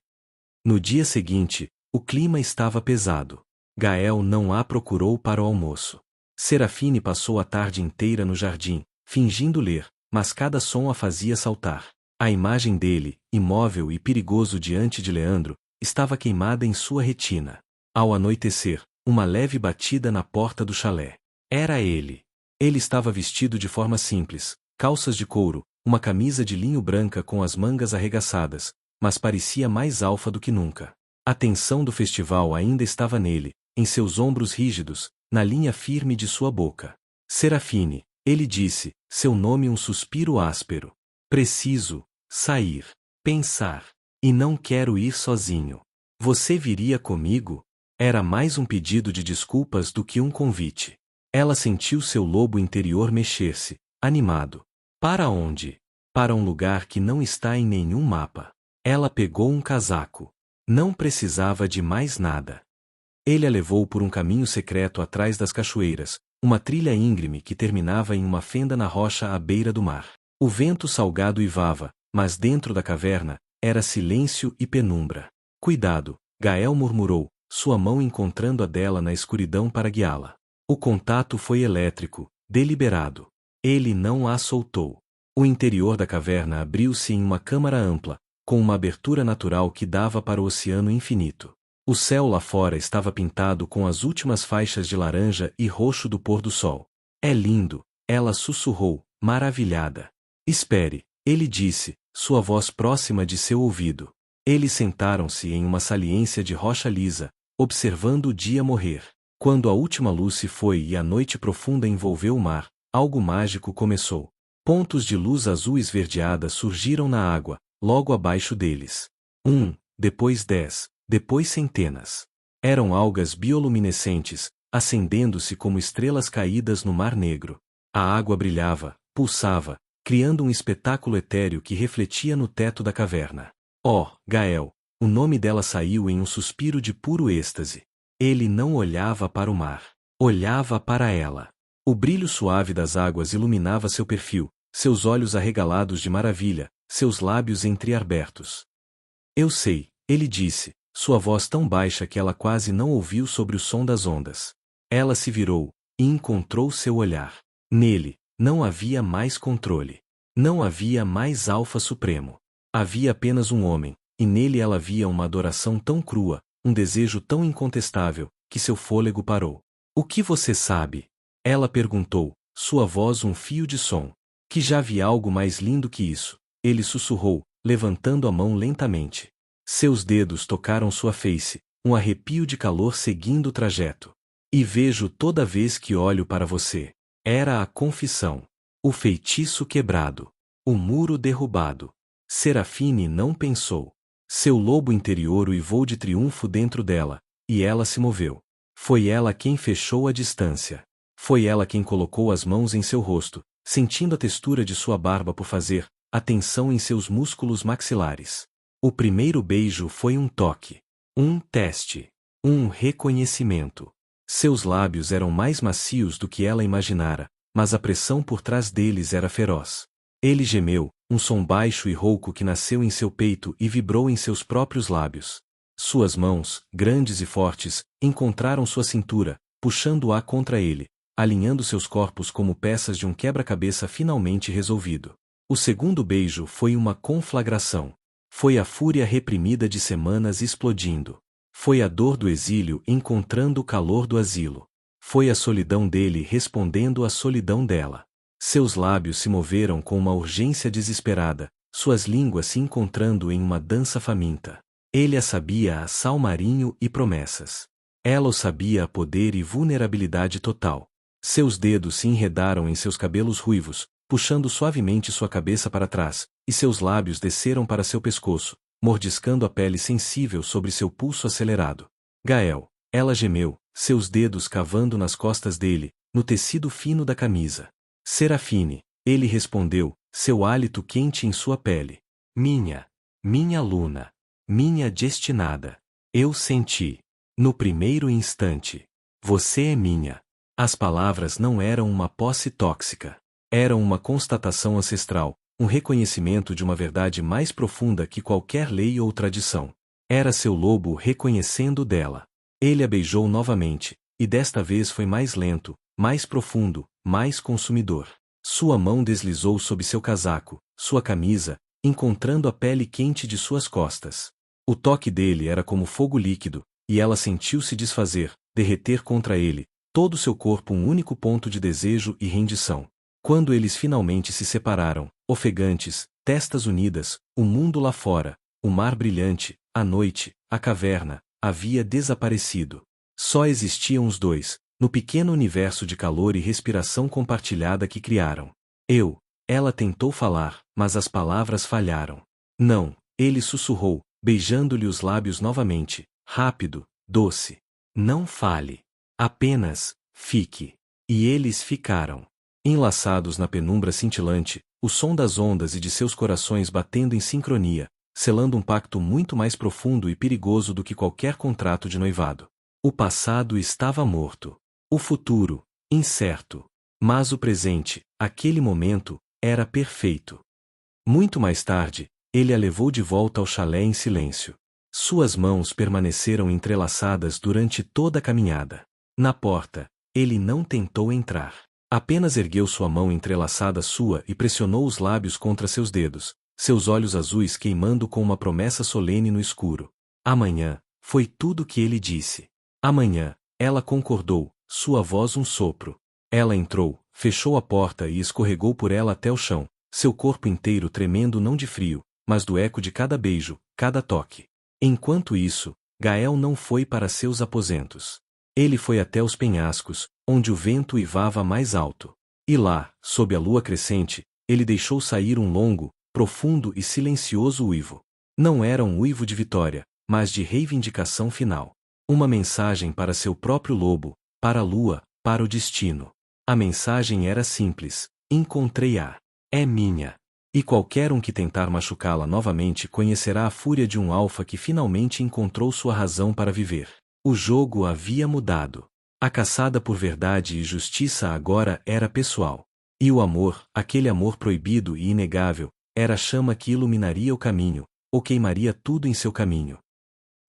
No dia seguinte, o clima estava pesado. Gael não a procurou para o almoço. Serafine passou a tarde inteira no jardim, fingindo ler, mas cada som a fazia saltar. A imagem dele, imóvel e perigoso diante de Leandro, estava queimada em sua retina. Ao anoitecer, uma leve batida na porta do chalé. Era ele. Ele estava vestido de forma simples, calças de couro, uma camisa de linho branca com as mangas arregaçadas, mas parecia mais alfa do que nunca. A tensão do festival ainda estava nele, em seus ombros rígidos, na linha firme de sua boca. Serafine, ele disse, seu nome um suspiro áspero. Preciso sair, pensar, e não quero ir sozinho. Você viria comigo? Era mais um pedido de desculpas do que um convite. Ela sentiu seu lobo interior mexer-se, animado. Para onde? Para um lugar que não está em nenhum mapa. Ela pegou um casaco. Não precisava de mais nada. Ele a levou por um caminho secreto atrás das cachoeiras, uma trilha íngreme que terminava em uma fenda na rocha à beira do mar. O vento salgado uivava, mas dentro da caverna, era silêncio e penumbra. Cuidado, Gael murmurou, sua mão encontrando a dela na escuridão para guiá-la. O contato foi elétrico, deliberado. Ele não a soltou. O interior da caverna abriu-se em uma câmara ampla, com uma abertura natural que dava para o oceano infinito. O céu lá fora estava pintado com as últimas faixas de laranja e roxo do pôr do sol. É lindo, ela sussurrou, maravilhada. Espere, ele disse, sua voz próxima de seu ouvido. Eles sentaram-se em uma saliência de rocha lisa, observando o dia morrer. Quando a última luz se foi e a noite profunda envolveu o mar, algo mágico começou. Pontos de luz azul esverdeada surgiram na água, logo abaixo deles. Depois 10, depois centenas. Eram algas bioluminescentes, acendendo-se como estrelas caídas no Mar Negro. A água brilhava, pulsava, criando um espetáculo etéreo que refletia no teto da caverna. Oh, Gael! O nome dela saiu em um suspiro de puro êxtase. Ele não olhava para o mar. Olhava para ela. O brilho suave das águas iluminava seu perfil, seus olhos arregalados de maravilha, seus lábios entreabertos. Eu sei, ele disse, sua voz tão baixa que ela quase não ouviu sobre o som das ondas. Ela se virou, e encontrou seu olhar. Nele, não havia mais controle. Não havia mais Alfa Supremo. Havia apenas um homem, e nele ela via uma adoração tão crua, um desejo tão incontestável, que seu fôlego parou. O que você sabe? Ela perguntou, sua voz um fio de som. Que já vi algo mais lindo que isso. Ele sussurrou, levantando a mão lentamente. Seus dedos tocaram sua face, um arrepio de calor seguindo o trajeto. E vejo toda vez que olho para você. Era a confissão. O feitiço quebrado. O muro derrubado. Serafine não pensou. Seu lobo interior uivou de triunfo dentro dela, e ela se moveu. Foi ela quem fechou a distância. Foi ela quem colocou as mãos em seu rosto, sentindo a textura de sua barba por fazer, a tensão em seus músculos maxilares. O primeiro beijo foi um toque. Um teste. Um reconhecimento. Seus lábios eram mais macios do que ela imaginara, mas a pressão por trás deles era feroz. Ele gemeu, um som baixo e rouco que nasceu em seu peito e vibrou em seus próprios lábios. Suas mãos, grandes e fortes, encontraram sua cintura, puxando-a contra ele, alinhando seus corpos como peças de um quebra-cabeça finalmente resolvido. O segundo beijo foi uma conflagração. Foi a fúria reprimida de semanas explodindo. Foi a dor do exílio encontrando o calor do asilo. Foi a solidão dele respondendo à solidão dela. Seus lábios se moveram com uma urgência desesperada, suas línguas se encontrando em uma dança faminta. Ele a sabia a sal marinho e promessas. Ela o sabia a poder e vulnerabilidade total. Seus dedos se enredaram em seus cabelos ruivos, puxando suavemente sua cabeça para trás, e seus lábios desceram para seu pescoço, mordiscando a pele sensível sobre seu pulso acelerado. Gael, ela gemeu, seus dedos cavando nas costas dele, no tecido fino da camisa. Serafine, ele respondeu, seu hálito quente em sua pele. Minha Luna. Minha destinada. Eu senti. No primeiro instante. Você é minha. As palavras não eram uma posse tóxica. Eram uma constatação ancestral, um reconhecimento de uma verdade mais profunda que qualquer lei ou tradição. Era seu lobo reconhecendo dela. Ele a beijou novamente, e desta vez foi mais lento, mais profundo, mais consumidor. Sua mão deslizou sob seu casaco, sua camisa, encontrando a pele quente de suas costas. O toque dele era como fogo líquido, e ela sentiu se desfazer, derreter contra ele, todo seu corpo um único ponto de desejo e rendição. Quando eles finalmente se separaram, ofegantes, testas unidas, o mundo lá fora, o mar brilhante, a noite, a caverna, havia desaparecido. Só existiam os dois, no pequeno universo de calor e respiração compartilhada que criaram. Ela tentou falar, mas as palavras falharam. Não, ele sussurrou, beijando-lhe os lábios novamente, rápido, doce. Não fale. Apenas, fique. E eles ficaram. Enlaçados na penumbra cintilante, o som das ondas e de seus corações batendo em sincronia, selando um pacto muito mais profundo e perigoso do que qualquer contrato de noivado. O passado estava morto. O futuro, incerto. Mas o presente, aquele momento, era perfeito. Muito mais tarde, ele a levou de volta ao chalé em silêncio. Suas mãos permaneceram entrelaçadas durante toda a caminhada. Na porta, ele não tentou entrar. Apenas ergueu sua mão entrelaçada à sua e pressionou os lábios contra seus dedos, seus olhos azuis queimando com uma promessa solene no escuro. Amanhã, foi tudo o que ele disse. Amanhã, ela concordou, sua voz um sopro. Ela entrou, fechou a porta e escorregou por ela até o chão, seu corpo inteiro tremendo não de frio, mas do eco de cada beijo, cada toque. Enquanto isso, Gael não foi para seus aposentos. Ele foi até os penhascos, onde o vento uivava mais alto. E lá, sob a lua crescente, ele deixou sair um longo, profundo e silencioso uivo. Não era um uivo de vitória, mas de reivindicação final. Uma mensagem para seu próprio lobo, para a lua, para o destino. A mensagem era simples: encontrei-a. É minha. E qualquer um que tentar machucá-la novamente conhecerá a fúria de um alfa que finalmente encontrou sua razão para viver. O jogo havia mudado. A caçada por verdade e justiça agora era pessoal. E o amor, aquele amor proibido e inegável, era a chama que iluminaria o caminho, ou queimaria tudo em seu caminho.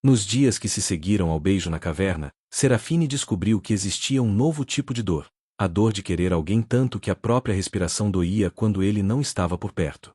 Nos dias que se seguiram ao beijo na caverna, Serafine descobriu que existia um novo tipo de dor, a dor de querer alguém tanto que a própria respiração doía quando ele não estava por perto.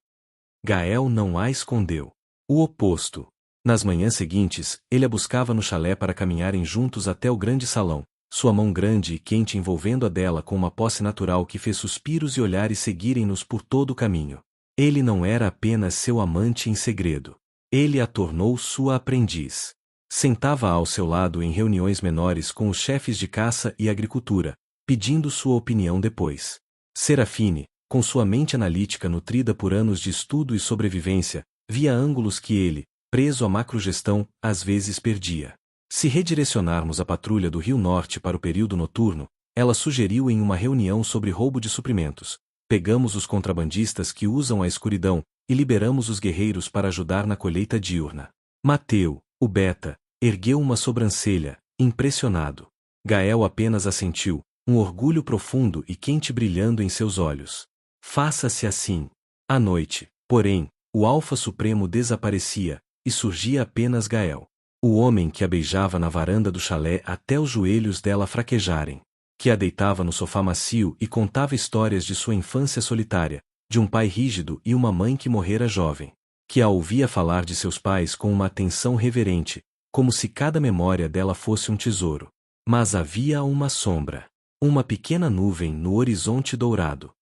Gael não a escondeu. O oposto. Nas manhãs seguintes, ele a buscava no chalé para caminharem juntos até o grande salão, sua mão grande e quente envolvendo a dela com uma posse natural que fez suspiros e olhares seguirem-nos por todo o caminho. Ele não era apenas seu amante em segredo. Ele a tornou sua aprendiz. Sentava ao seu lado em reuniões menores com os chefes de caça e agricultura, pedindo sua opinião depois. Serafine, com sua mente analítica nutrida por anos de estudo e sobrevivência, via ângulos que ele, preso à macrogestão, às vezes perdia. Se redirecionarmos a patrulha do Rio Norte para o período noturno, ela sugeriu em uma reunião sobre roubo de suprimentos: pegamos os contrabandistas que usam a escuridão e liberamos os guerreiros para ajudar na colheita diurna. Mateu, o beta, ergueu uma sobrancelha, impressionado. Gael apenas assentiu, um orgulho profundo e quente brilhando em seus olhos. Faça-se assim. À noite, porém, o Alfa Supremo desaparecia, e surgia apenas Gael. O homem que a beijava na varanda do chalé até os joelhos dela fraquejarem. Que a deitava no sofá macio e contava histórias de sua infância solitária, de um pai rígido e uma mãe que morrera jovem. Que a ouvia falar de seus pais com uma atenção reverente, como se cada memória dela fosse um tesouro. Mas havia uma sombra. Uma pequena nuvem no horizonte dourado.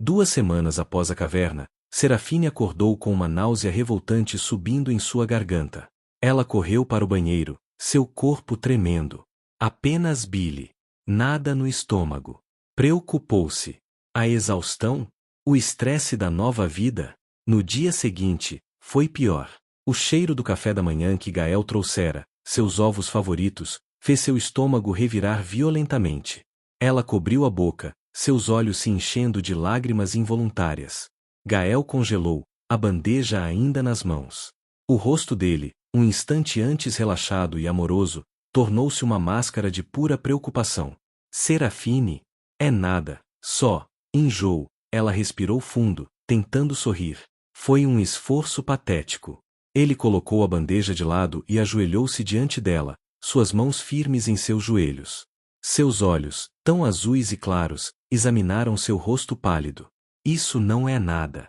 2 semanas após a caverna, Serafine acordou com uma náusea revoltante subindo em sua garganta. Ela correu para o banheiro, seu corpo tremendo. Apenas bile. Nada no estômago. Preocupou-se. A exaustão? O estresse da nova vida? No dia seguinte, foi pior. O cheiro do café da manhã que Gael trouxera, seus ovos favoritos, fez seu estômago revirar violentamente. Ela cobriu a boca, seus olhos se enchendo de lágrimas involuntárias. Gael congelou, a bandeja ainda nas mãos. O rosto dele, um instante antes relaxado e amoroso, tornou-se uma máscara de pura preocupação. Serafine? É nada, só enjoo. Ela respirou fundo, tentando sorrir. Foi um esforço patético. Ele colocou a bandeja de lado e ajoelhou-se diante dela, suas mãos firmes em seus joelhos. Seus olhos, tão azuis e claros, examinaram seu rosto pálido. Isso não é nada.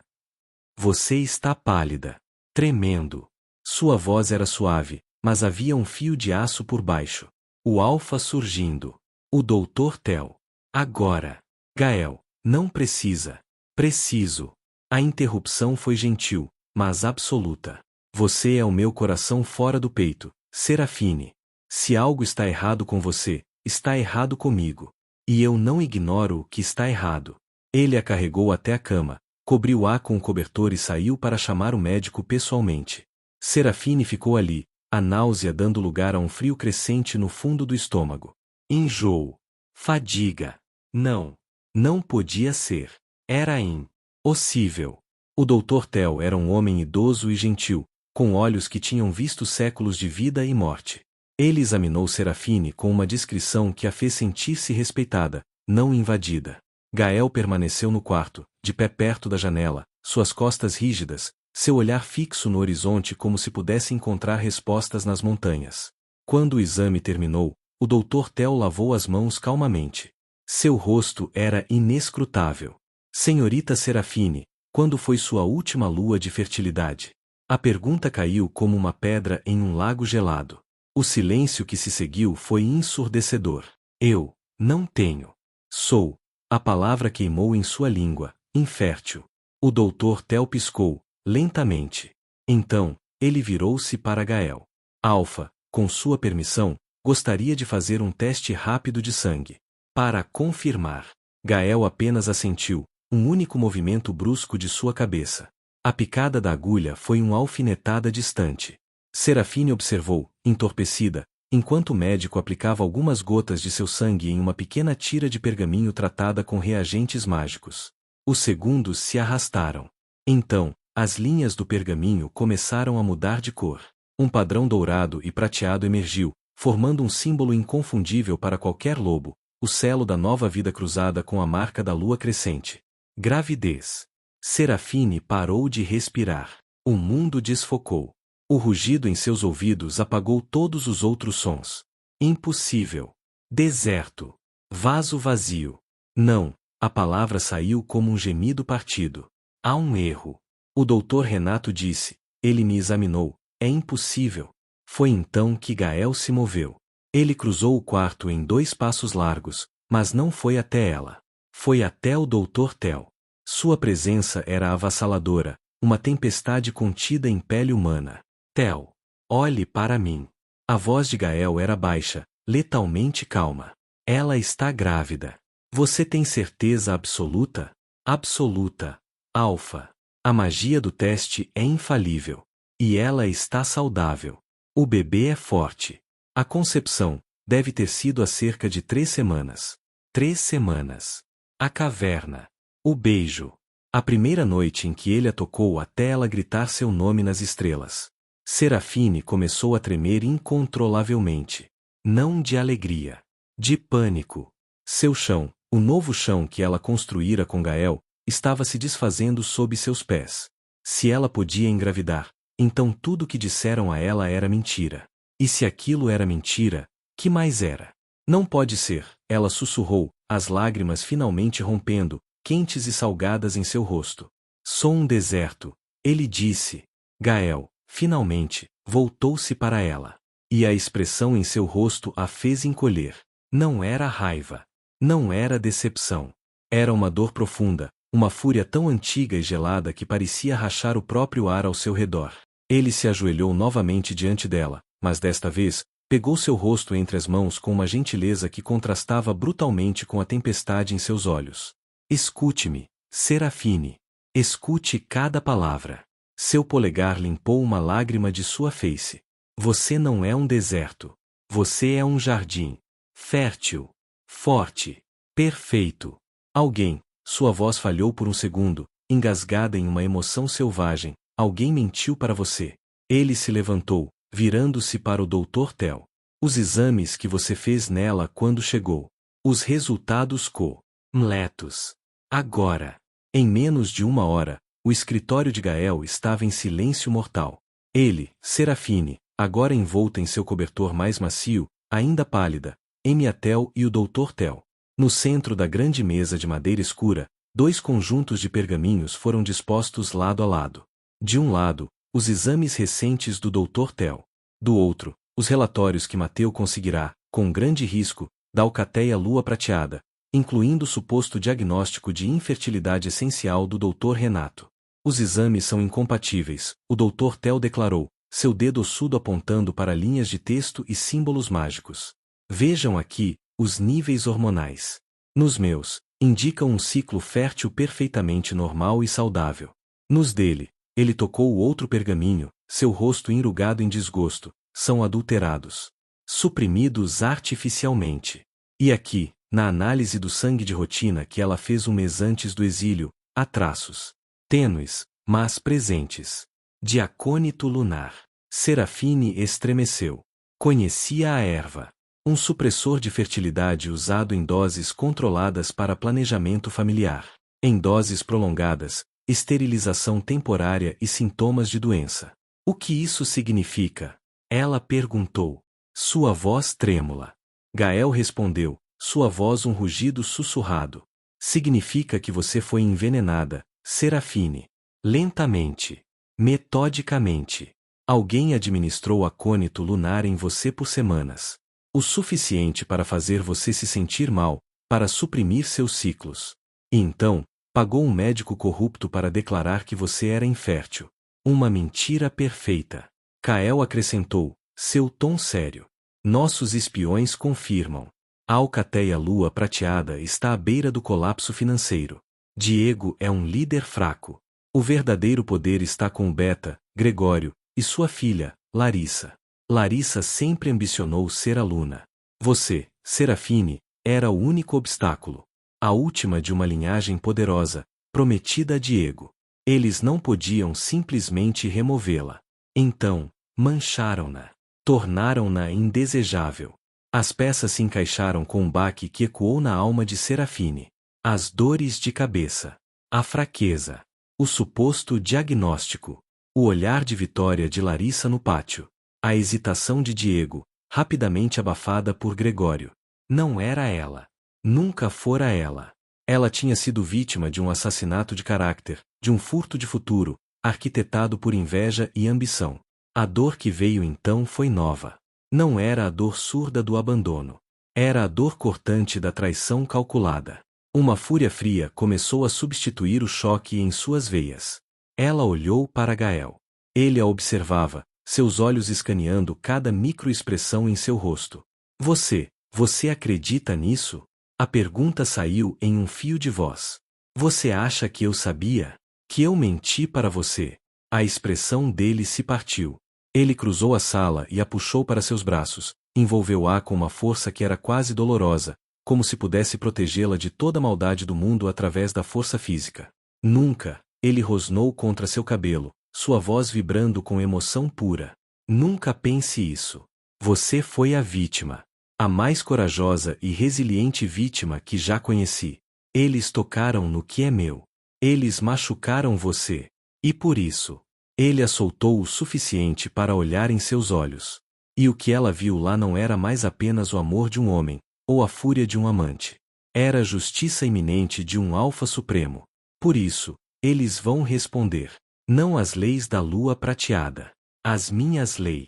Você está pálida. Tremendo. Sua voz era suave, mas havia um fio de aço por baixo. O Alfa surgindo. O Dr. Tel. Agora. Gael, não precisa. Preciso. A interrupção foi gentil, mas absoluta. Você é o meu coração fora do peito, Serafine. Se algo está errado com você, está errado comigo. E eu não ignoro o que está errado. Ele a carregou até a cama, cobriu-a com o cobertor e saiu para chamar o médico pessoalmente. Serafine ficou ali, a náusea dando lugar a um frio crescente no fundo do estômago. Enjoo. Fadiga. Não. Não podia ser. Era impossível. O Dr. Tel era um homem idoso e gentil, com olhos que tinham visto séculos de vida e morte. Ele examinou Serafine com uma discrição que a fez sentir-se respeitada, não invadida. Gael permaneceu no quarto, de pé perto da janela, suas costas rígidas, seu olhar fixo no horizonte como se pudesse encontrar respostas nas montanhas. Quando o exame terminou, o Dr. Tel lavou as mãos calmamente. Seu rosto era inescrutável. Senhorita Serafine, quando foi sua última lua de fertilidade? A pergunta caiu como uma pedra em um lago gelado. O silêncio que se seguiu foi ensurdecedor. Eu não tenho. Sou. A palavra queimou em sua língua, infértil. O Dr. Tel piscou, lentamente. Então, ele virou-se para Gael. Alfa, Com sua permissão, gostaria de fazer um teste rápido de sangue. Para confirmar. Gael apenas assentiu, um único movimento brusco de sua cabeça. A picada da agulha foi uma alfinetada distante. Serafine observou, entorpecida, enquanto o médico aplicava algumas gotas de seu sangue em uma pequena tira de pergaminho tratada com reagentes mágicos. Os segundos se arrastaram. Então, as linhas do pergaminho começaram a mudar de cor. Um padrão dourado e prateado emergiu, formando um símbolo inconfundível para qualquer lobo, o selo da nova vida cruzada com a marca da lua crescente. Gravidez. Serafine parou de respirar. O mundo desfocou. O rugido em seus ouvidos apagou todos os outros sons. Impossível. Deserto. Vaso vazio. Não, a palavra saiu como um gemido partido. Há um erro. O doutor Renato disse. Ele me examinou. É impossível. Foi então que Gael se moveu. Ele cruzou o quarto em 2 passos largos, mas não foi até ela. Foi até o Dr. Tel. Sua presença era avassaladora, uma tempestade contida em pele humana. Tel, olhe para mim. A voz de Gael era baixa, letalmente calma. Ela está grávida. Você tem certeza absoluta? Absoluta. Alfa. A magia do teste é infalível. E ela está saudável. O bebê é forte. A concepção deve ter sido há cerca de 3 semanas. 3 semanas. A caverna. O beijo. A primeira noite em que ele a tocou até ela gritar seu nome nas estrelas. Serafine começou a tremer incontrolavelmente. Não de alegria. De pânico. Seu chão, o novo chão que ela construíra com Gael, estava se desfazendo sob seus pés. Se ela podia engravidar, então tudo o que disseram a ela era mentira. E se aquilo era mentira, que mais era? Não pode ser, ela sussurrou, as lágrimas finalmente rompendo, quentes e salgadas em seu rosto. Sou um deserto, ele disse. Gael, finalmente, voltou-se para ela. E a expressão em seu rosto a fez encolher. Não era raiva. Não era decepção. Era uma dor profunda, uma fúria tão antiga e gelada que parecia rachar o próprio ar ao seu redor. Ele se ajoelhou novamente diante dela, mas desta vez, pegou seu rosto entre as mãos com uma gentileza que contrastava brutalmente com a tempestade em seus olhos. Escute-me, Serafine. Escute cada palavra. Seu polegar limpou uma lágrima de sua face. Você não é um deserto. Você é um jardim. Fértil. Forte. Perfeito. Alguém, sua voz falhou por um segundo, engasgada em uma emoção selvagem. Alguém mentiu para você. Ele se levantou, virando-se para o Dr. Tel. Os exames que você fez nela quando chegou. Os resultados completos. Agora. Em menos de 1 hora, o escritório de Gael estava em silêncio mortal. Ele, Serafine, agora envolta em seu cobertor mais macio, ainda pálida, Emiatel e o Dr. Tel. No centro da grande mesa de madeira escura, 2 conjuntos de pergaminhos foram dispostos lado a lado. De um lado, os exames recentes do Dr. Tel. Do outro, os relatórios que Mateu conseguirá, com grande risco, da Alcateia Lua Prateada, incluindo o suposto diagnóstico de infertilidade essencial do Dr. Renato. Os exames são incompatíveis, o Dr. Tel declarou, seu dedo ossudo apontando para linhas de texto e símbolos mágicos. Vejam aqui, os níveis hormonais. Nos meus, indicam um ciclo fértil perfeitamente normal e saudável. Nos dele, ele tocou o outro pergaminho, seu rosto enrugado em desgosto, são adulterados. Suprimidos artificialmente. E aqui, na análise do sangue de rotina que ela fez um mês antes do exílio, há traços. Tênues, mas presentes. De acônito lunar. Serafine estremeceu. Conhecia a erva. Um supressor de fertilidade usado em doses controladas para planejamento familiar. Em doses prolongadas, esterilização temporária e sintomas de doença. O que isso significa? Ela perguntou. Sua voz trêmula. Gael respondeu, sua voz um rugido sussurrado. Significa que você foi envenenada, Serafine. Lentamente. Metodicamente. Alguém administrou acônito lunar em você por semanas. O suficiente para fazer você se sentir mal, para suprimir seus ciclos. E então, pagou um médico corrupto para declarar que você era infértil. Uma mentira perfeita. Gael acrescentou, seu tom sério. Nossos espiões confirmam. A Alcateia Lua Prateada está à beira do colapso financeiro. Diego é um líder fraco. O verdadeiro poder está com o Beta, Gregório, e sua filha, Larissa. Larissa sempre ambicionou ser aluna. Você, Serafine, era o único obstáculo. A última de uma linhagem poderosa, prometida a Diego. Eles não podiam simplesmente removê-la. Então, mancharam-na. Tornaram-na indesejável. As peças se encaixaram com um baque que ecoou na alma de Serafine. As dores de cabeça. A fraqueza. O suposto diagnóstico. O olhar de Vitória de Larissa no pátio. A hesitação de Diego, rapidamente abafada por Gregório. Não era ela. Nunca fora ela. Ela tinha sido vítima de um assassinato de caráter, de um furto de futuro, arquitetado por inveja e ambição. A dor que veio então foi nova. Não era a dor surda do abandono. Era a dor cortante da traição calculada. Uma fúria fria começou a substituir o choque em suas veias. Ela olhou para Gael. Ele a observava, seus olhos escaneando cada microexpressão em seu rosto. Você acredita nisso? A pergunta saiu em um fio de voz. Você acha que eu sabia? Que eu menti para você? A expressão dele se partiu. Ele cruzou a sala e a puxou para seus braços, envolveu-a com uma força que era quase dolorosa, como se pudesse protegê-la de toda a maldade do mundo através da força física. Nunca, ele rosnou contra seu cabelo, sua voz vibrando com emoção pura. Nunca pense isso. Você foi a vítima. A mais corajosa e resiliente vítima que já conheci. Eles tocaram no que é meu. Eles machucaram você. E por isso, ele a soltou o suficiente para olhar em seus olhos. E o que ela viu lá não era mais apenas o amor de um homem, ou a fúria de um amante. Era a justiça iminente de um Alfa Supremo. Por isso, eles vão responder. Não às leis da lua prateada. As minhas leis.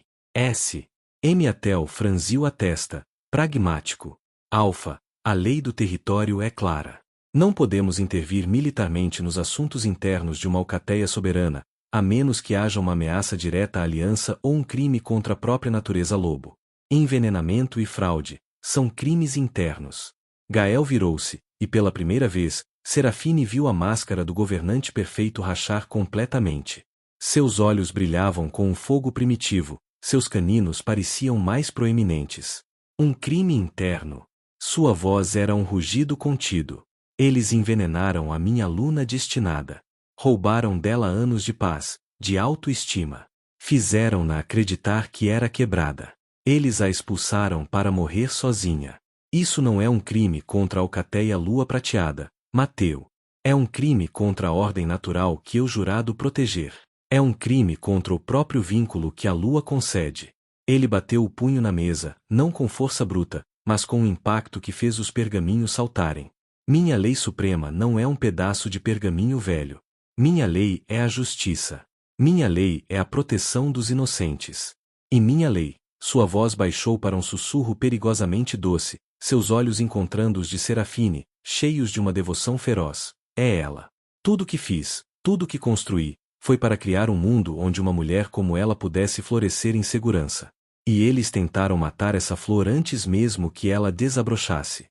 Emiatel franziu a testa, pragmático. Alfa, a lei do território é clara. Não podemos intervir militarmente nos assuntos internos de uma alcateia soberana, a menos que haja uma ameaça direta à aliança ou um crime contra a própria natureza lobo. Envenenamento e fraude são crimes internos. Gael virou-se, e pela primeira vez, Serafine viu a máscara do governante perfeito rachar completamente. Seus olhos brilhavam com um fogo primitivo, seus caninos pareciam mais proeminentes. Um crime interno. Sua voz era um rugido contido. Eles envenenaram a minha aluna destinada. Roubaram dela anos de paz, de autoestima. Fizeram-na acreditar que era quebrada. Eles a expulsaram para morrer sozinha. Isso não é um crime contra a Alcateia Lua Prateada, Mateu. É um crime contra a ordem natural que eu jurado proteger. É um crime contra o próprio vínculo que a lua concede. Ele bateu o punho na mesa, não com força bruta, mas com um impacto que fez os pergaminhos saltarem. Minha lei suprema não é um pedaço de pergaminho velho. Minha lei é a justiça. Minha lei é a proteção dos inocentes. E minha lei, sua voz baixou para um sussurro perigosamente doce, seus olhos encontrando os de Serafine, cheios de uma devoção feroz. É ela. Tudo que fiz, tudo que construí, foi para criar um mundo onde uma mulher como ela pudesse florescer em segurança. E eles tentaram matar essa flor antes mesmo que ela desabrochasse.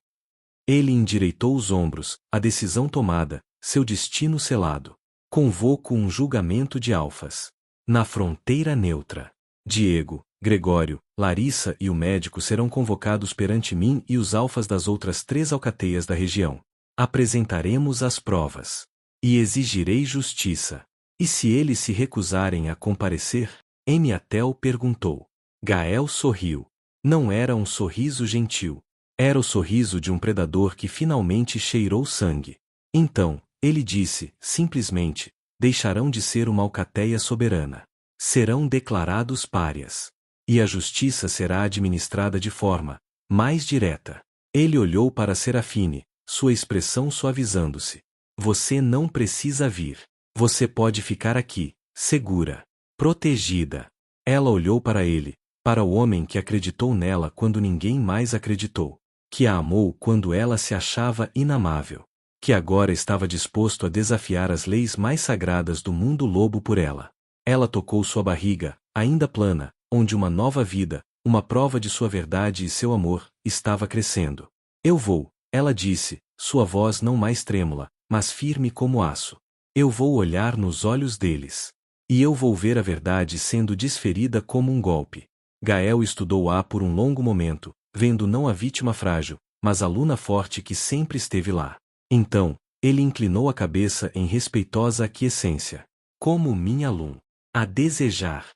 Ele endireitou os ombros, a decisão tomada, seu destino selado. Convoco um julgamento de alfas. Na fronteira neutra. Diego, Gregório, Larissa e o médico serão convocados perante mim e os alfas das outras 3 alcateias da região. Apresentaremos as provas. E exigirei justiça. E se eles se recusarem a comparecer? Emiatel perguntou. Gael sorriu. Não era um sorriso gentil. Era o sorriso de um predador que finalmente cheirou sangue. Então, ele disse, simplesmente, deixarão de ser uma alcateia soberana. Serão declarados párias. E a justiça será administrada de forma mais direta. Ele olhou para Serafine, sua expressão suavizando-se. Você não precisa vir. Você pode ficar aqui, segura, protegida. Ela olhou para ele, para o homem que acreditou nela quando ninguém mais acreditou, que a amou quando ela se achava inamável, que agora estava disposto a desafiar as leis mais sagradas do mundo lobo por ela. Ela tocou sua barriga, ainda plana, onde uma nova vida, uma prova de sua verdade e seu amor, estava crescendo. Eu vou, ela disse, sua voz não mais trêmula, mas firme como aço. Eu vou olhar nos olhos deles. E eu vou ver a verdade sendo desferida como um golpe. Gael estudou-a por um longo momento, vendo não a vítima frágil, mas a luna forte que sempre esteve lá. Então, ele inclinou a cabeça em respeitosa aquiescência. Como minha Lun. A desejar.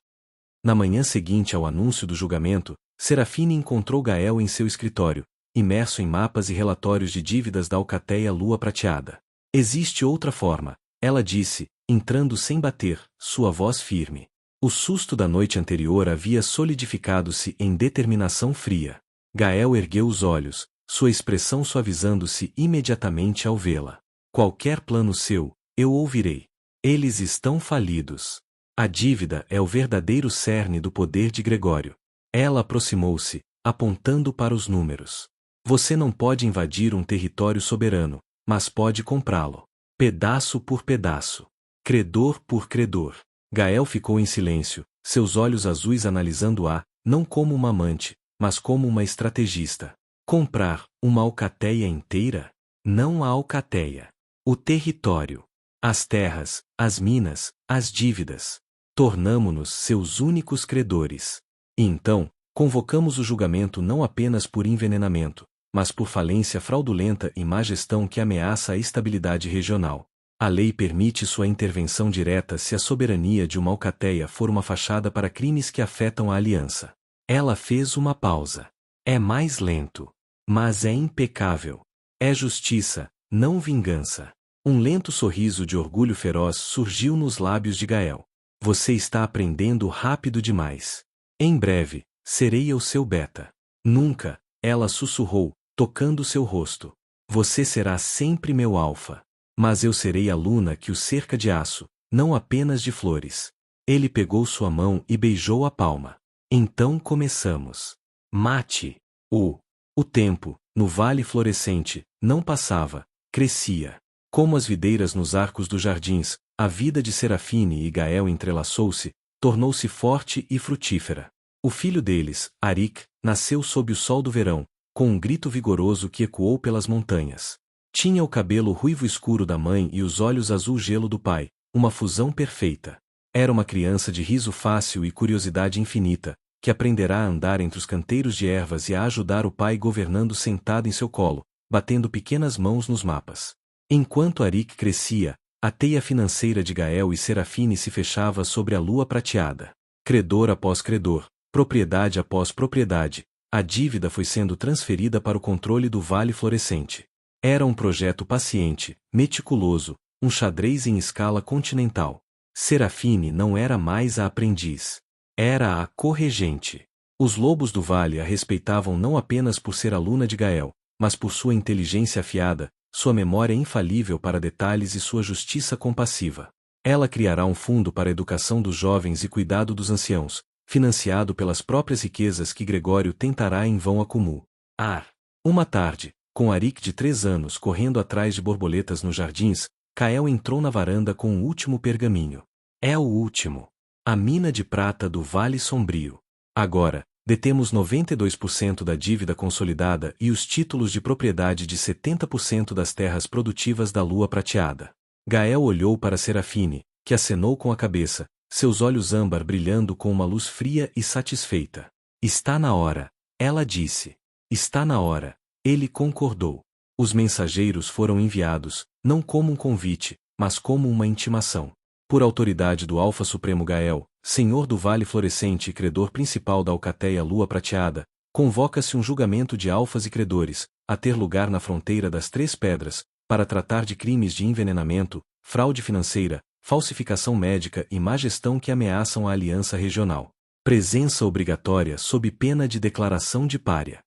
Na manhã seguinte ao anúncio do julgamento, Serafine encontrou Gael em seu escritório, imerso em mapas e relatórios de dívidas da Alcateia Lua Prateada. Existe outra forma, ela disse, entrando sem bater, sua voz firme. O susto da noite anterior havia solidificado-se em determinação fria. Gael ergueu os olhos, sua expressão suavizando-se imediatamente ao vê-la. Qualquer plano seu, eu ouvirei. Eles estão falidos. A dívida é o verdadeiro cerne do poder de Gregório. Ela aproximou-se, apontando para os números. Você não pode invadir um território soberano, mas pode comprá-lo. Pedaço por pedaço. Credor por credor. Gael ficou em silêncio, seus olhos azuis analisando-a, não como uma amante, mas como uma estrategista. Comprar uma alcateia inteira? Não a alcateia. O território. As terras, as minas, as dívidas. Tornamo-nos seus únicos credores. E então, convocamos o julgamento não apenas por envenenamento, mas por falência fraudulenta e má gestão que ameaça a estabilidade regional. A lei permite sua intervenção direta se a soberania de uma alcateia for uma fachada para crimes que afetam a aliança. Ela fez uma pausa. É mais lento. Mas é impecável. É justiça, não vingança. Um lento sorriso de orgulho feroz surgiu nos lábios de Gael. Você está aprendendo rápido demais. Em breve, serei o seu beta. Nunca, ela sussurrou, tocando seu rosto. Você será sempre meu alfa. Mas eu serei a luna que o cerca de aço, não apenas de flores. Ele pegou sua mão e beijou a palma. Então começamos. Mate. O tempo, no vale florescente, não passava, crescia. Como as videiras nos arcos dos jardins, a vida de Serafine e Gael entrelaçou-se, tornou-se forte e frutífera. O filho deles, Arik, nasceu sob o sol do verão, com um grito vigoroso que ecoou pelas montanhas. Tinha o cabelo ruivo escuro da mãe e os olhos azul gelo do pai, uma fusão perfeita. Era uma criança de riso fácil e curiosidade infinita, que aprenderá a andar entre os canteiros de ervas e a ajudar o pai governando sentado em seu colo, batendo pequenas mãos nos mapas. Enquanto Arik crescia, a teia financeira de Gael e Serafine se fechava sobre a lua prateada. Credor após credor, propriedade após propriedade, a dívida foi sendo transferida para o controle do Vale Florescente. Era um projeto paciente, meticuloso, um xadrez em escala continental. Serafine não era mais a aprendiz. Era a corregente. Os lobos do vale a respeitavam não apenas por ser aluna de Gael, mas por sua inteligência afiada, sua memória infalível para detalhes e sua justiça compassiva. Ela criará um fundo para a educação dos jovens e cuidado dos anciãos, financiado pelas próprias riquezas que Gregório tentará em vão acumular. Uma tarde, com Arik de 3 anos correndo atrás de borboletas nos jardins, Gael entrou na varanda com o último pergaminho. É o último. A mina de prata do Vale Sombrio. Agora, detemos 92% da dívida consolidada e os títulos de propriedade de 70% das terras produtivas da Lua Prateada. Gael olhou para Serafine, que acenou com a cabeça, seus olhos âmbar brilhando com uma luz fria e satisfeita. Está na hora, ela disse. Está na hora. Ele concordou. Os mensageiros foram enviados, não como um convite, mas como uma intimação. Por autoridade do Alfa Supremo Gael, senhor do Vale Florescente e credor principal da Alcateia Lua Prateada, convoca-se um julgamento de alfas e credores, a ter lugar na fronteira das Três Pedras, para tratar de crimes de envenenamento, fraude financeira, falsificação médica e má gestão que ameaçam a aliança regional. Presença obrigatória sob pena de declaração de pária.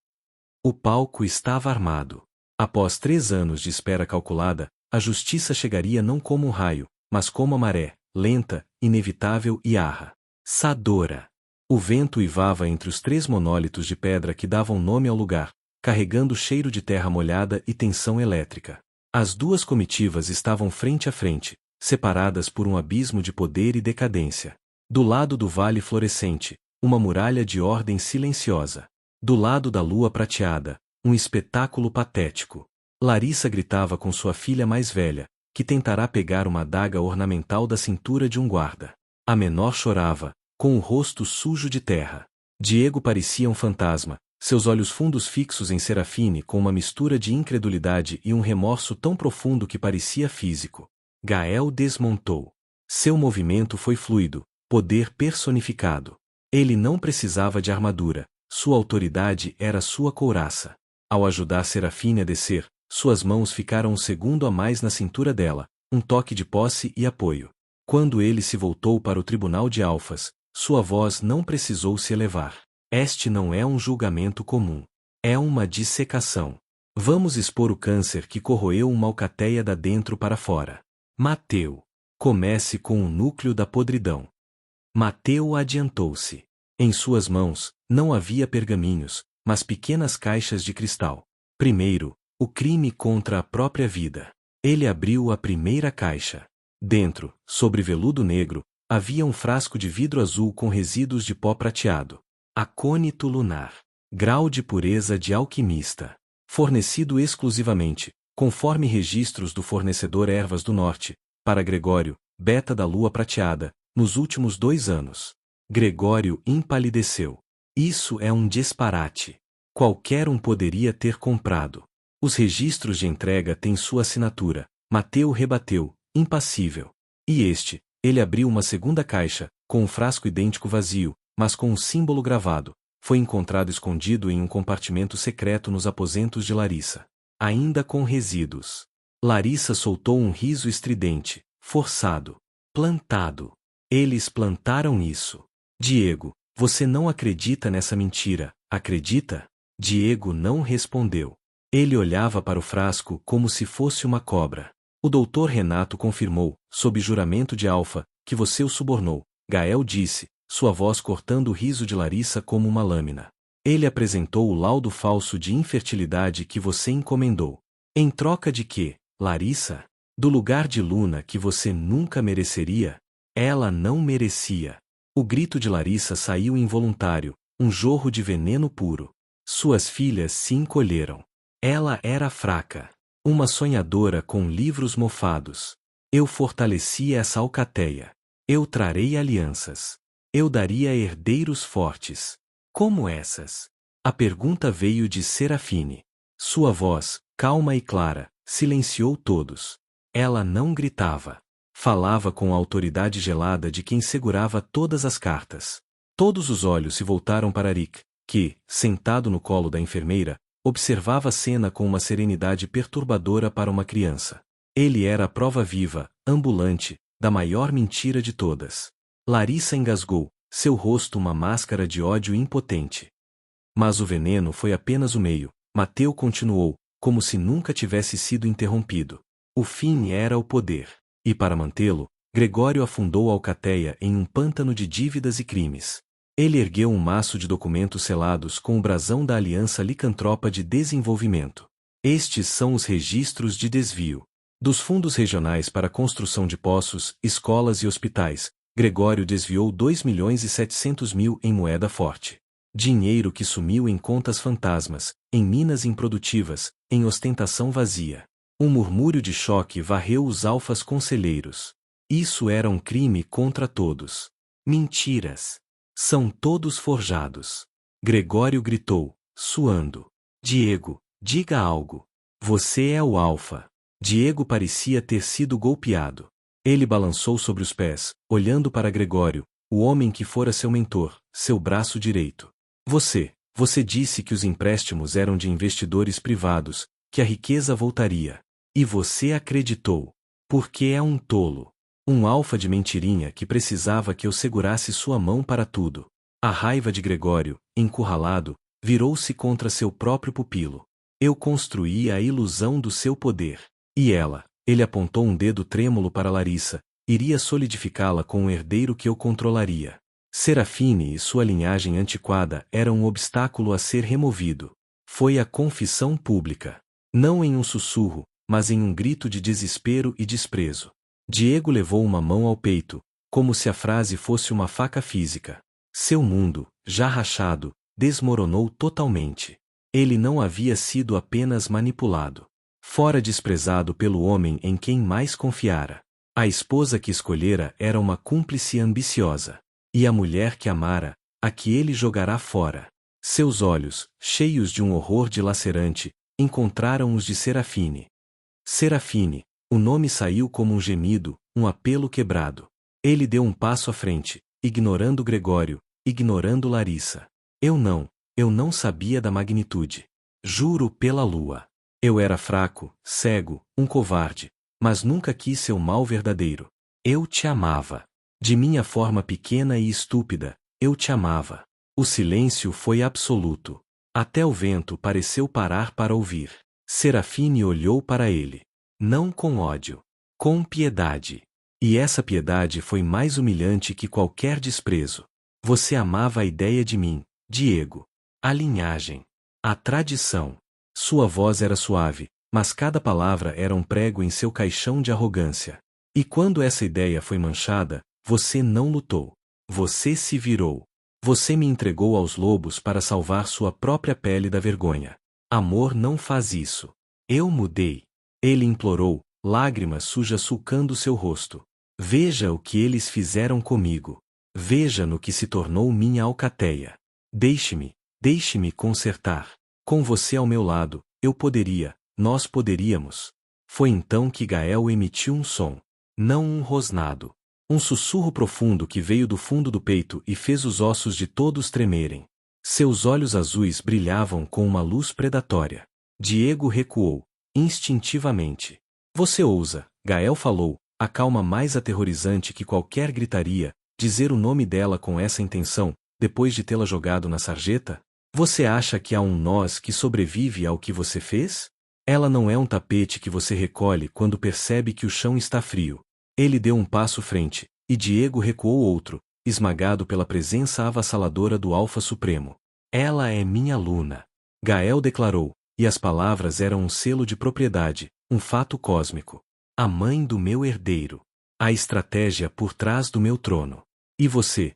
O palco estava armado. Após 3 anos de espera calculada, a justiça chegaria não como um raio, mas como a maré, lenta, inevitável e arrasadora. O vento uivava entre os 3 monólitos de pedra que davam nome ao lugar, carregando cheiro de terra molhada e tensão elétrica. As 2 comitivas estavam frente a frente, separadas por um abismo de poder e decadência. Do lado do Vale Florescente, uma muralha de ordem silenciosa. Do lado da lua prateada, um espetáculo patético. Larissa gritava com sua filha mais velha, que tentará pegar uma adaga ornamental da cintura de um guarda. A menor chorava, com o rosto sujo de terra. Diego parecia um fantasma, seus olhos fundos fixos em Serafine com uma mistura de incredulidade e um remorso tão profundo que parecia físico. Gael desmontou. Seu movimento foi fluido, poder personificado. Ele não precisava de armadura, sua autoridade era sua couraça. Ao ajudar Serafine a descer, suas mãos ficaram um segundo a mais na cintura dela, um toque de posse e apoio. Quando ele se voltou para o tribunal de Alfas, sua voz não precisou se elevar. Este não é um julgamento comum. É uma dissecação. Vamos expor o câncer que corroeu uma alcateia da dentro para fora. Mateu. Comece com o núcleo da podridão. Mateu adiantou-se. Em suas mãos, não havia pergaminhos, mas pequenas caixas de cristal. Primeiro, o crime contra a própria vida. Ele abriu a primeira caixa. Dentro, sobre veludo negro, havia um frasco de vidro azul com resíduos de pó prateado. Acônito lunar. Grau de pureza de alquimista. Fornecido exclusivamente, conforme registros do fornecedor Ervas do Norte, para Gregório, beta da lua prateada, nos últimos 2 anos. Gregório empalideceu. Isso é um disparate. Qualquer um poderia ter comprado. Os registros de entrega têm sua assinatura. Mateu rebateu, impassível. E ele abriu uma segunda caixa, com um frasco idêntico vazio, mas com um símbolo gravado. Foi encontrado escondido em um compartimento secreto nos aposentos de Larissa. Ainda com resíduos. Larissa soltou um riso estridente, forçado. Plantado. Eles plantaram isso. Diego, você não acredita nessa mentira, acredita? Diego não respondeu. Ele olhava para o frasco como se fosse uma cobra. O doutor Renato confirmou, sob juramento de Alfa, que você o subornou. Gael disse, sua voz cortando o riso de Larissa como uma lâmina. Ele apresentou o laudo falso de infertilidade que você encomendou. Em troca de quê, Larissa? Do lugar de Luna que você nunca mereceria? Ela não merecia. O grito de Larissa saiu involuntário, um jorro de veneno puro. Suas filhas se encolheram. Ela era fraca. Uma sonhadora com livros mofados. Eu fortaleci essa alcateia. Eu trarei alianças. Eu daria herdeiros fortes. Como essas? A pergunta veio de Serafine. Sua voz, calma e clara, silenciou todos. Ela não gritava. Falava com a autoridade gelada de quem segurava todas as cartas. Todos os olhos se voltaram para Rick, que, sentado no colo da enfermeira, observava a cena com uma serenidade perturbadora para uma criança. Ele era a prova viva, ambulante, da maior mentira de todas. Larissa engasgou, seu rosto uma máscara de ódio impotente. Mas o veneno foi apenas o meio. Mateu continuou, como se nunca tivesse sido interrompido. O fim era o poder. E para mantê-lo, Gregório afundou a alcateia em um pântano de dívidas e crimes. Ele ergueu um maço de documentos selados com o brasão da Aliança Licantropa de Desenvolvimento. Estes são os registros de desvio. Dos fundos regionais para a construção de poços, escolas e hospitais, Gregório desviou 2.700.000 em moeda forte. Dinheiro que sumiu em contas fantasmas, em minas improdutivas, em ostentação vazia. Um murmúrio de choque varreu os alfas conselheiros. Isso era um crime contra todos. Mentiras. São todos forjados. Gregório gritou, suando. Diego, diga algo. Você é o alfa. Diego parecia ter sido golpeado. Ele balançou sobre os pés, olhando para Gregório, o homem que fora seu mentor, seu braço direito. Você disse que os empréstimos eram de investidores privados, que a riqueza voltaria. E você acreditou. Porque é um tolo. Um alfa de mentirinha que precisava que eu segurasse sua mão para tudo. A raiva de Gregório, encurralado, virou-se contra seu próprio pupilo. Eu construí a ilusão do seu poder. E ela, ele apontou um dedo trêmulo para Larissa, iria solidificá-la com um herdeiro que eu controlaria. Serafine e sua linhagem antiquada eram um obstáculo a ser removido. Foi a confissão pública. Não em um sussurro, mas em um grito de desespero e desprezo. Diego levou uma mão ao peito, como se a frase fosse uma faca física. Seu mundo, já rachado, desmoronou totalmente. Ele não havia sido apenas manipulado. Fora desprezado pelo homem em quem mais confiara. A esposa que escolhera era uma cúmplice ambiciosa. E a mulher que amara, a que ele jogará fora. Seus olhos, cheios de um horror dilacerante, encontraram os de Serafine. Serafine, o nome saiu como um gemido, um apelo quebrado. Ele deu um passo à frente, ignorando Gregório, ignorando Larissa. Eu não sabia da magnitude. Juro pela lua. Eu era fraco, cego, um covarde, mas nunca quis seu mal verdadeiro. Eu te amava. De minha forma pequena e estúpida, eu te amava. O silêncio foi absoluto. Até o vento pareceu parar para ouvir. Serafine olhou para ele. Não com ódio. Com piedade. E essa piedade foi mais humilhante que qualquer desprezo. Você amava a ideia de mim, Diego. A linhagem. A tradição. Sua voz era suave, mas cada palavra era um prego em seu caixão de arrogância. E quando essa ideia foi manchada, você não lutou. Você se virou. Você me entregou aos lobos para salvar sua própria pele da vergonha. Amor não faz isso. Eu mudei. Ele implorou, lágrimas sujas sulcando seu rosto. Veja o que eles fizeram comigo. Veja no que se tornou minha alcateia. Deixe-me consertar. Com você ao meu lado, nós poderíamos. Foi então que Gael emitiu um som. Não um rosnado. Um sussurro profundo que veio do fundo do peito e fez os ossos de todos tremerem. Seus olhos azuis brilhavam com uma luz predatória. Diego recuou, instintivamente. Você ousa, Gael falou, a calma mais aterrorizante que qualquer gritaria, dizer o nome dela com essa intenção, depois de tê-la jogado na sarjeta? Você acha que há um nós que sobrevive ao que você fez? Ela não é um tapete que você recolhe quando percebe que o chão está frio. Ele deu um passo frente, e Diego recuou outro, esmagado pela presença avassaladora do Alfa Supremo. Ela é minha Luna. Gael declarou, e as palavras eram um selo de propriedade, um fato cósmico. A mãe do meu herdeiro. A estratégia por trás do meu trono. E você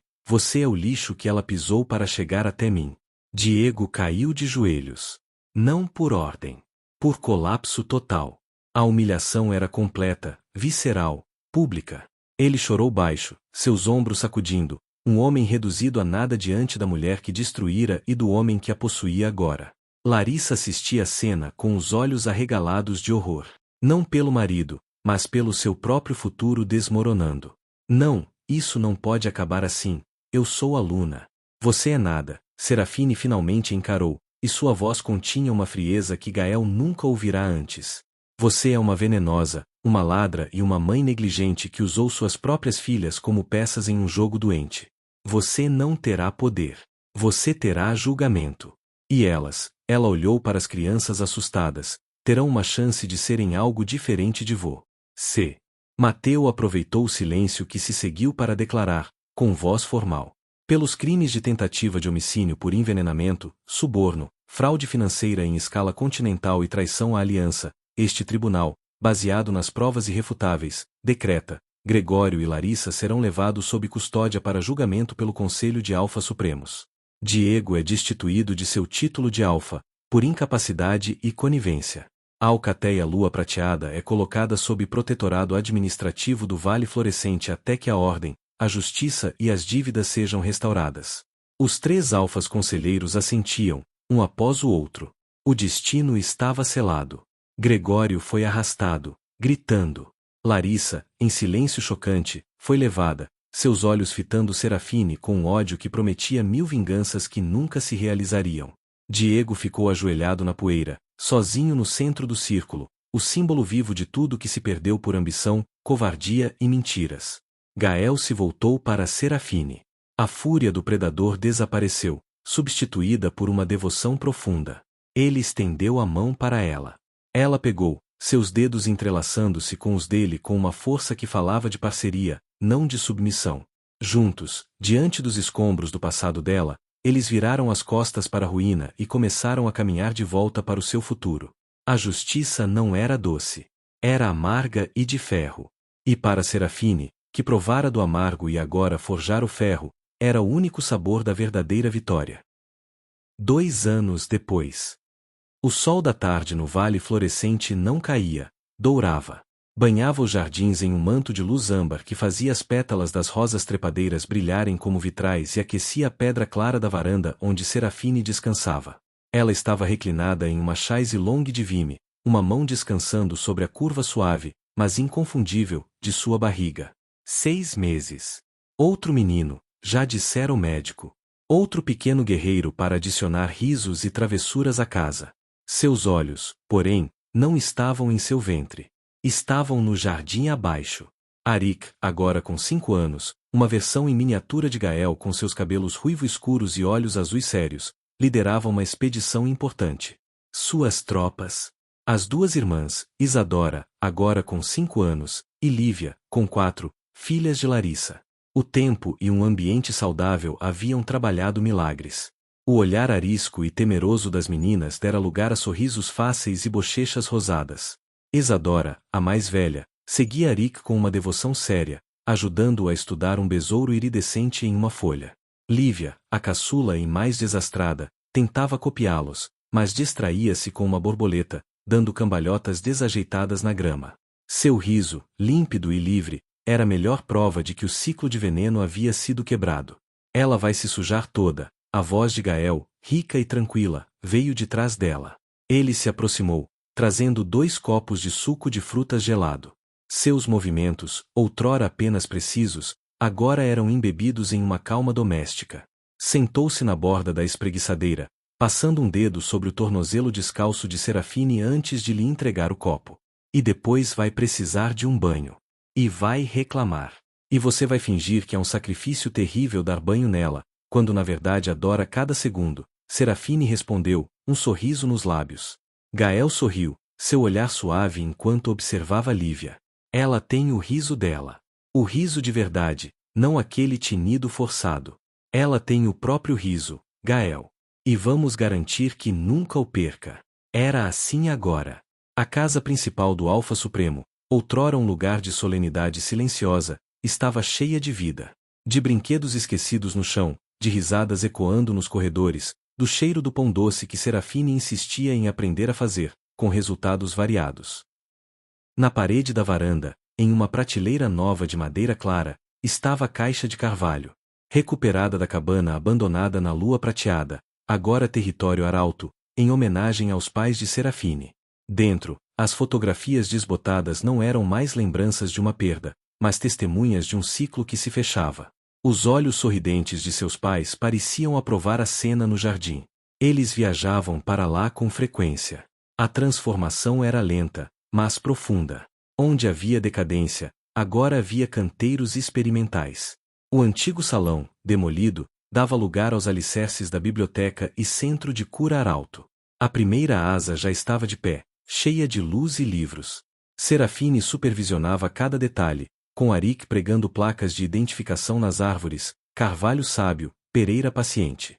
é o lixo que ela pisou para chegar até mim. Diego caiu de joelhos. Não por ordem. Por colapso total. A humilhação era completa, visceral, pública. Ele chorou baixo, seus ombros sacudindo, um homem reduzido a nada diante da mulher que destruíra e do homem que a possuía agora. Larissa assistia a cena com os olhos arregalados de horror. Não pelo marido, mas pelo seu próprio futuro desmoronando. Não, isso não pode acabar assim. Eu sou a Luna. Você é nada. Serafine finalmente encarou, e sua voz continha uma frieza que Gael nunca ouvirá antes. Você é uma venenosa, uma ladra e uma mãe negligente que usou suas próprias filhas como peças em um jogo doente. Você não terá poder. Você terá julgamento. E ela olhou para as crianças assustadas, terão uma chance de serem algo diferente de você. Mateu aproveitou o silêncio que se seguiu para declarar, com voz formal. Pelos crimes de tentativa de homicídio por envenenamento, suborno, fraude financeira em escala continental e traição à aliança, este tribunal, baseado nas provas irrefutáveis, decreta, Gregório e Larissa serão levados sob custódia para julgamento pelo Conselho de Alfa Supremos. Diego é destituído de seu título de Alfa, por incapacidade e conivência. A alcateia Lua Prateada é colocada sob protetorado administrativo do Vale Florescente até que a ordem, a justiça e as dívidas sejam restauradas. Os 3 alfas conselheiros assentiam, um após o outro. O destino estava selado. Gregório foi arrastado, gritando. Larissa, em silêncio chocante, foi levada, seus olhos fitando Serafine com um ódio que prometia 1000 vinganças que nunca se realizariam. Diego ficou ajoelhado na poeira, sozinho no centro do círculo, o símbolo vivo de tudo que se perdeu por ambição, covardia e mentiras. Gael se voltou para Serafine. A fúria do predador desapareceu, substituída por uma devoção profunda. Ele estendeu a mão para ela. Ela pegou, seus dedos entrelaçando-se com os dele com uma força que falava de parceria, não de submissão. Juntos, diante dos escombros do passado dela, eles viraram as costas para a ruína e começaram a caminhar de volta para o seu futuro. A justiça não era doce. Era amarga e de ferro. E para Serafine, que provara do amargo e agora forjara o ferro, Era o único sabor da verdadeira vitória. 2 anos depois. O sol da tarde no vale florescente não caía, dourava. Banhava os jardins em um manto de luz âmbar que fazia as pétalas das rosas trepadeiras brilharem como vitrais e aquecia a pedra clara da varanda onde Serafine descansava. Ela estava reclinada em uma chaise longue de vime, uma mão descansando sobre a curva suave, mas inconfundível, de sua barriga. 6 meses. Outro menino, já dissera o médico. Outro pequeno guerreiro para adicionar risos e travessuras à casa. Seus olhos, porém, não estavam em seu ventre. Estavam no jardim abaixo. Arik, agora com 5 anos, uma versão em miniatura de Gael com seus cabelos ruivos escuros e olhos azuis sérios, liderava uma expedição importante. Suas tropas. As 2 irmãs, Isadora, agora com 5 anos, e Lívia, com 4, filhas de Larissa. O tempo e um ambiente saudável haviam trabalhado milagres. O olhar arisco e temeroso das meninas dera lugar a sorrisos fáceis e bochechas rosadas. Isadora, a mais velha, seguia Arik com uma devoção séria, ajudando-o a estudar um besouro iridescente em uma folha. Lívia, a caçula e mais desastrada, tentava copiá-los, mas distraía-se com uma borboleta, dando cambalhotas desajeitadas na grama. Seu riso, límpido e livre, era a melhor prova de que o ciclo de veneno havia sido quebrado. Ela vai se sujar toda. A voz de Gael, rica e tranquila, veio de trás dela. Ele se aproximou, trazendo 2 copos de suco de frutas gelado. Seus movimentos, outrora apenas precisos, agora eram embebidos em uma calma doméstica. Sentou-se na borda da espreguiçadeira, passando um dedo sobre o tornozelo descalço de Serafine antes de lhe entregar o copo. E depois vai precisar de um banho. E vai reclamar. E você vai fingir que é um sacrifício terrível dar banho nela, quando na verdade adora cada segundo. Serafine respondeu, um sorriso nos lábios. Gael sorriu, seu olhar suave enquanto observava Lívia. Ela tem o riso dela. O riso de verdade, não aquele tinido forçado. Ela tem o próprio riso, Gael. E vamos garantir que nunca o perca. Era assim agora. A casa principal do Alfa Supremo, outrora um lugar de solenidade silenciosa, estava cheia de vida. De brinquedos esquecidos no chão, de risadas ecoando nos corredores, do cheiro do pão doce que Serafine insistia em aprender a fazer, com resultados variados. Na parede da varanda, em uma prateleira nova de madeira clara, estava a caixa de carvalho, recuperada da cabana abandonada na lua prateada, agora território arauto, em homenagem aos pais de Serafine. Dentro, as fotografias desbotadas não eram mais lembranças de uma perda, mas testemunhas de um ciclo que se fechava. Os olhos sorridentes de seus pais pareciam aprovar a cena no jardim. Eles viajavam para lá com frequência. A transformação era lenta, mas profunda. Onde havia decadência, agora havia canteiros experimentais. O antigo salão, demolido, dava lugar aos alicerces da biblioteca e centro de cura arauto. A primeira asa já estava de pé, cheia de luz e livros. Serafine supervisionava cada detalhe, com Arik pregando placas de identificação nas árvores, Carvalho sábio, Pereira paciente.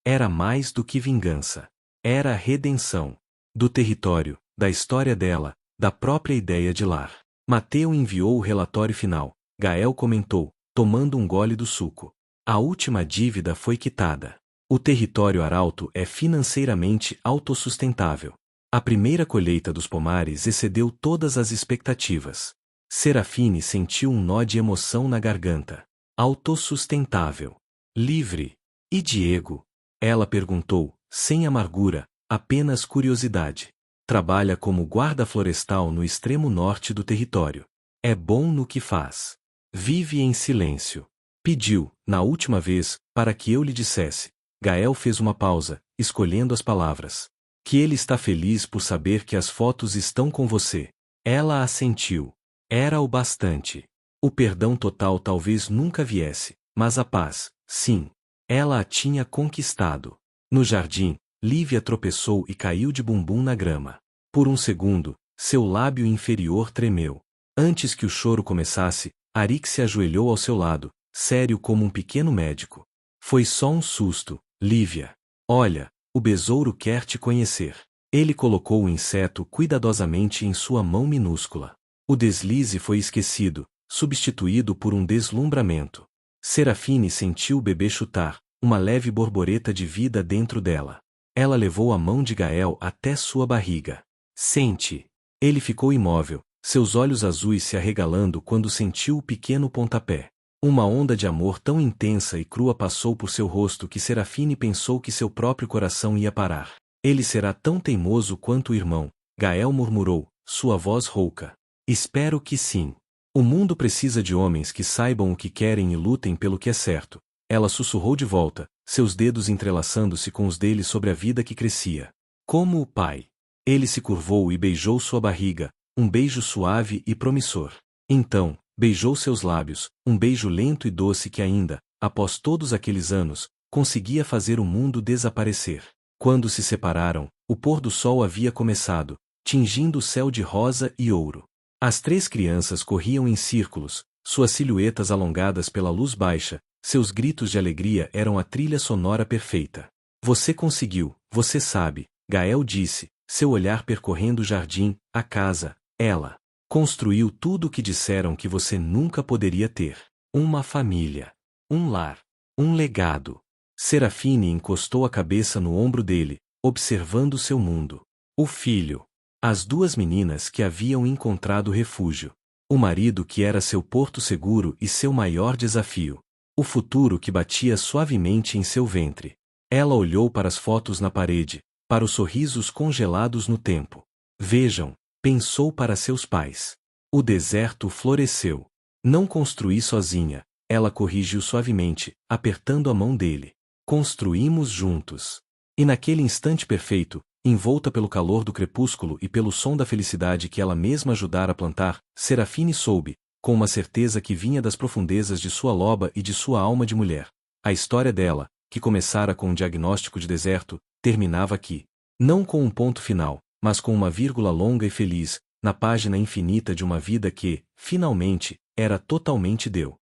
Era mais do que vingança. Era a redenção. Do território, da história dela, da própria ideia de lar. Mateu enviou o relatório final. Gael comentou, tomando um gole do suco. A última dívida foi quitada. O território arauto é financeiramente autossustentável. A primeira colheita dos pomares excedeu todas as expectativas. Serafine sentiu um nó de emoção na garganta. Autossustentável. Livre. E Diego? Ela perguntou, sem amargura, apenas curiosidade. Trabalha como guarda florestal no extremo norte do território. É bom no que faz. Vive em silêncio. Pediu, na última vez, para que eu lhe dissesse. Gael fez uma pausa, escolhendo as palavras. Que ele está feliz por saber que as fotos estão com você. Ela assentiu. Era o bastante. O perdão total talvez nunca viesse, mas a paz, sim. Ela a tinha conquistado. No jardim, Lívia tropeçou e caiu de bumbum na grama. Por um segundo, seu lábio inferior tremeu. Antes que o choro começasse, Arik se ajoelhou ao seu lado, sério como um pequeno médico. Foi só um susto, Lívia. Olha, o besouro quer te conhecer. Ele colocou o inseto cuidadosamente em sua mão minúscula. O deslize foi esquecido, substituído por um deslumbramento. Serafine sentiu o bebê chutar, uma leve borboleta de vida dentro dela. Ela levou a mão de Gael até sua barriga. Sente. Ele ficou imóvel, seus olhos azuis se arregalando quando sentiu o pequeno pontapé. Uma onda de amor tão intensa e crua passou por seu rosto que Serafine pensou que seu próprio coração ia parar. Ele será tão teimoso quanto o irmão, Gael murmurou, sua voz rouca. Espero que sim. O mundo precisa de homens que saibam o que querem e lutem pelo que é certo. Ela sussurrou de volta, seus dedos entrelaçando-se com os dele sobre a vida que crescia. Como o pai. Ele se curvou e beijou sua barriga, um beijo suave e promissor. Então, beijou seus lábios, um beijo lento e doce que ainda, após todos aqueles anos, conseguia fazer o mundo desaparecer. Quando se separaram, o pôr do sol havia começado, tingindo o céu de rosa e ouro. As três crianças corriam em círculos, suas silhuetas alongadas pela luz baixa, seus gritos de alegria eram a trilha sonora perfeita. Você conseguiu, você sabe, Gael disse, seu olhar percorrendo o jardim, a casa, ela. Construiu tudo o que disseram que você nunca poderia ter. Uma família. Um lar. Um legado. Serafine encostou a cabeça no ombro dele, observando seu mundo. O filho. As duas meninas que haviam encontrado refúgio. O marido que era seu porto seguro e seu maior desafio. O futuro que batia suavemente em seu ventre. Ela olhou para as fotos na parede, para os sorrisos congelados no tempo. Vejam, pensou para seus pais. O deserto floresceu. Não construí sozinha, ela corrigiu suavemente, apertando a mão dele. Construímos juntos. E naquele instante perfeito, envolta pelo calor do crepúsculo e pelo som da felicidade que ela mesma ajudara a plantar, Serafine soube, com uma certeza que vinha das profundezas de sua loba e de sua alma de mulher. A história dela, que começara com um diagnóstico de deserto, terminava aqui. Não com um ponto final, mas com uma vírgula longa e feliz, na página infinita de uma vida que, finalmente, era totalmente deu.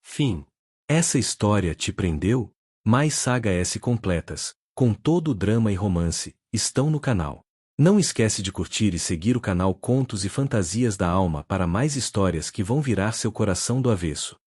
Fim. Essa história te prendeu? Mais Saga S completas, com todo o drama e romance, estão no canal. Não esquece de curtir e seguir o canal Contos e Fantasias da Alma para mais histórias que vão virar seu coração do avesso.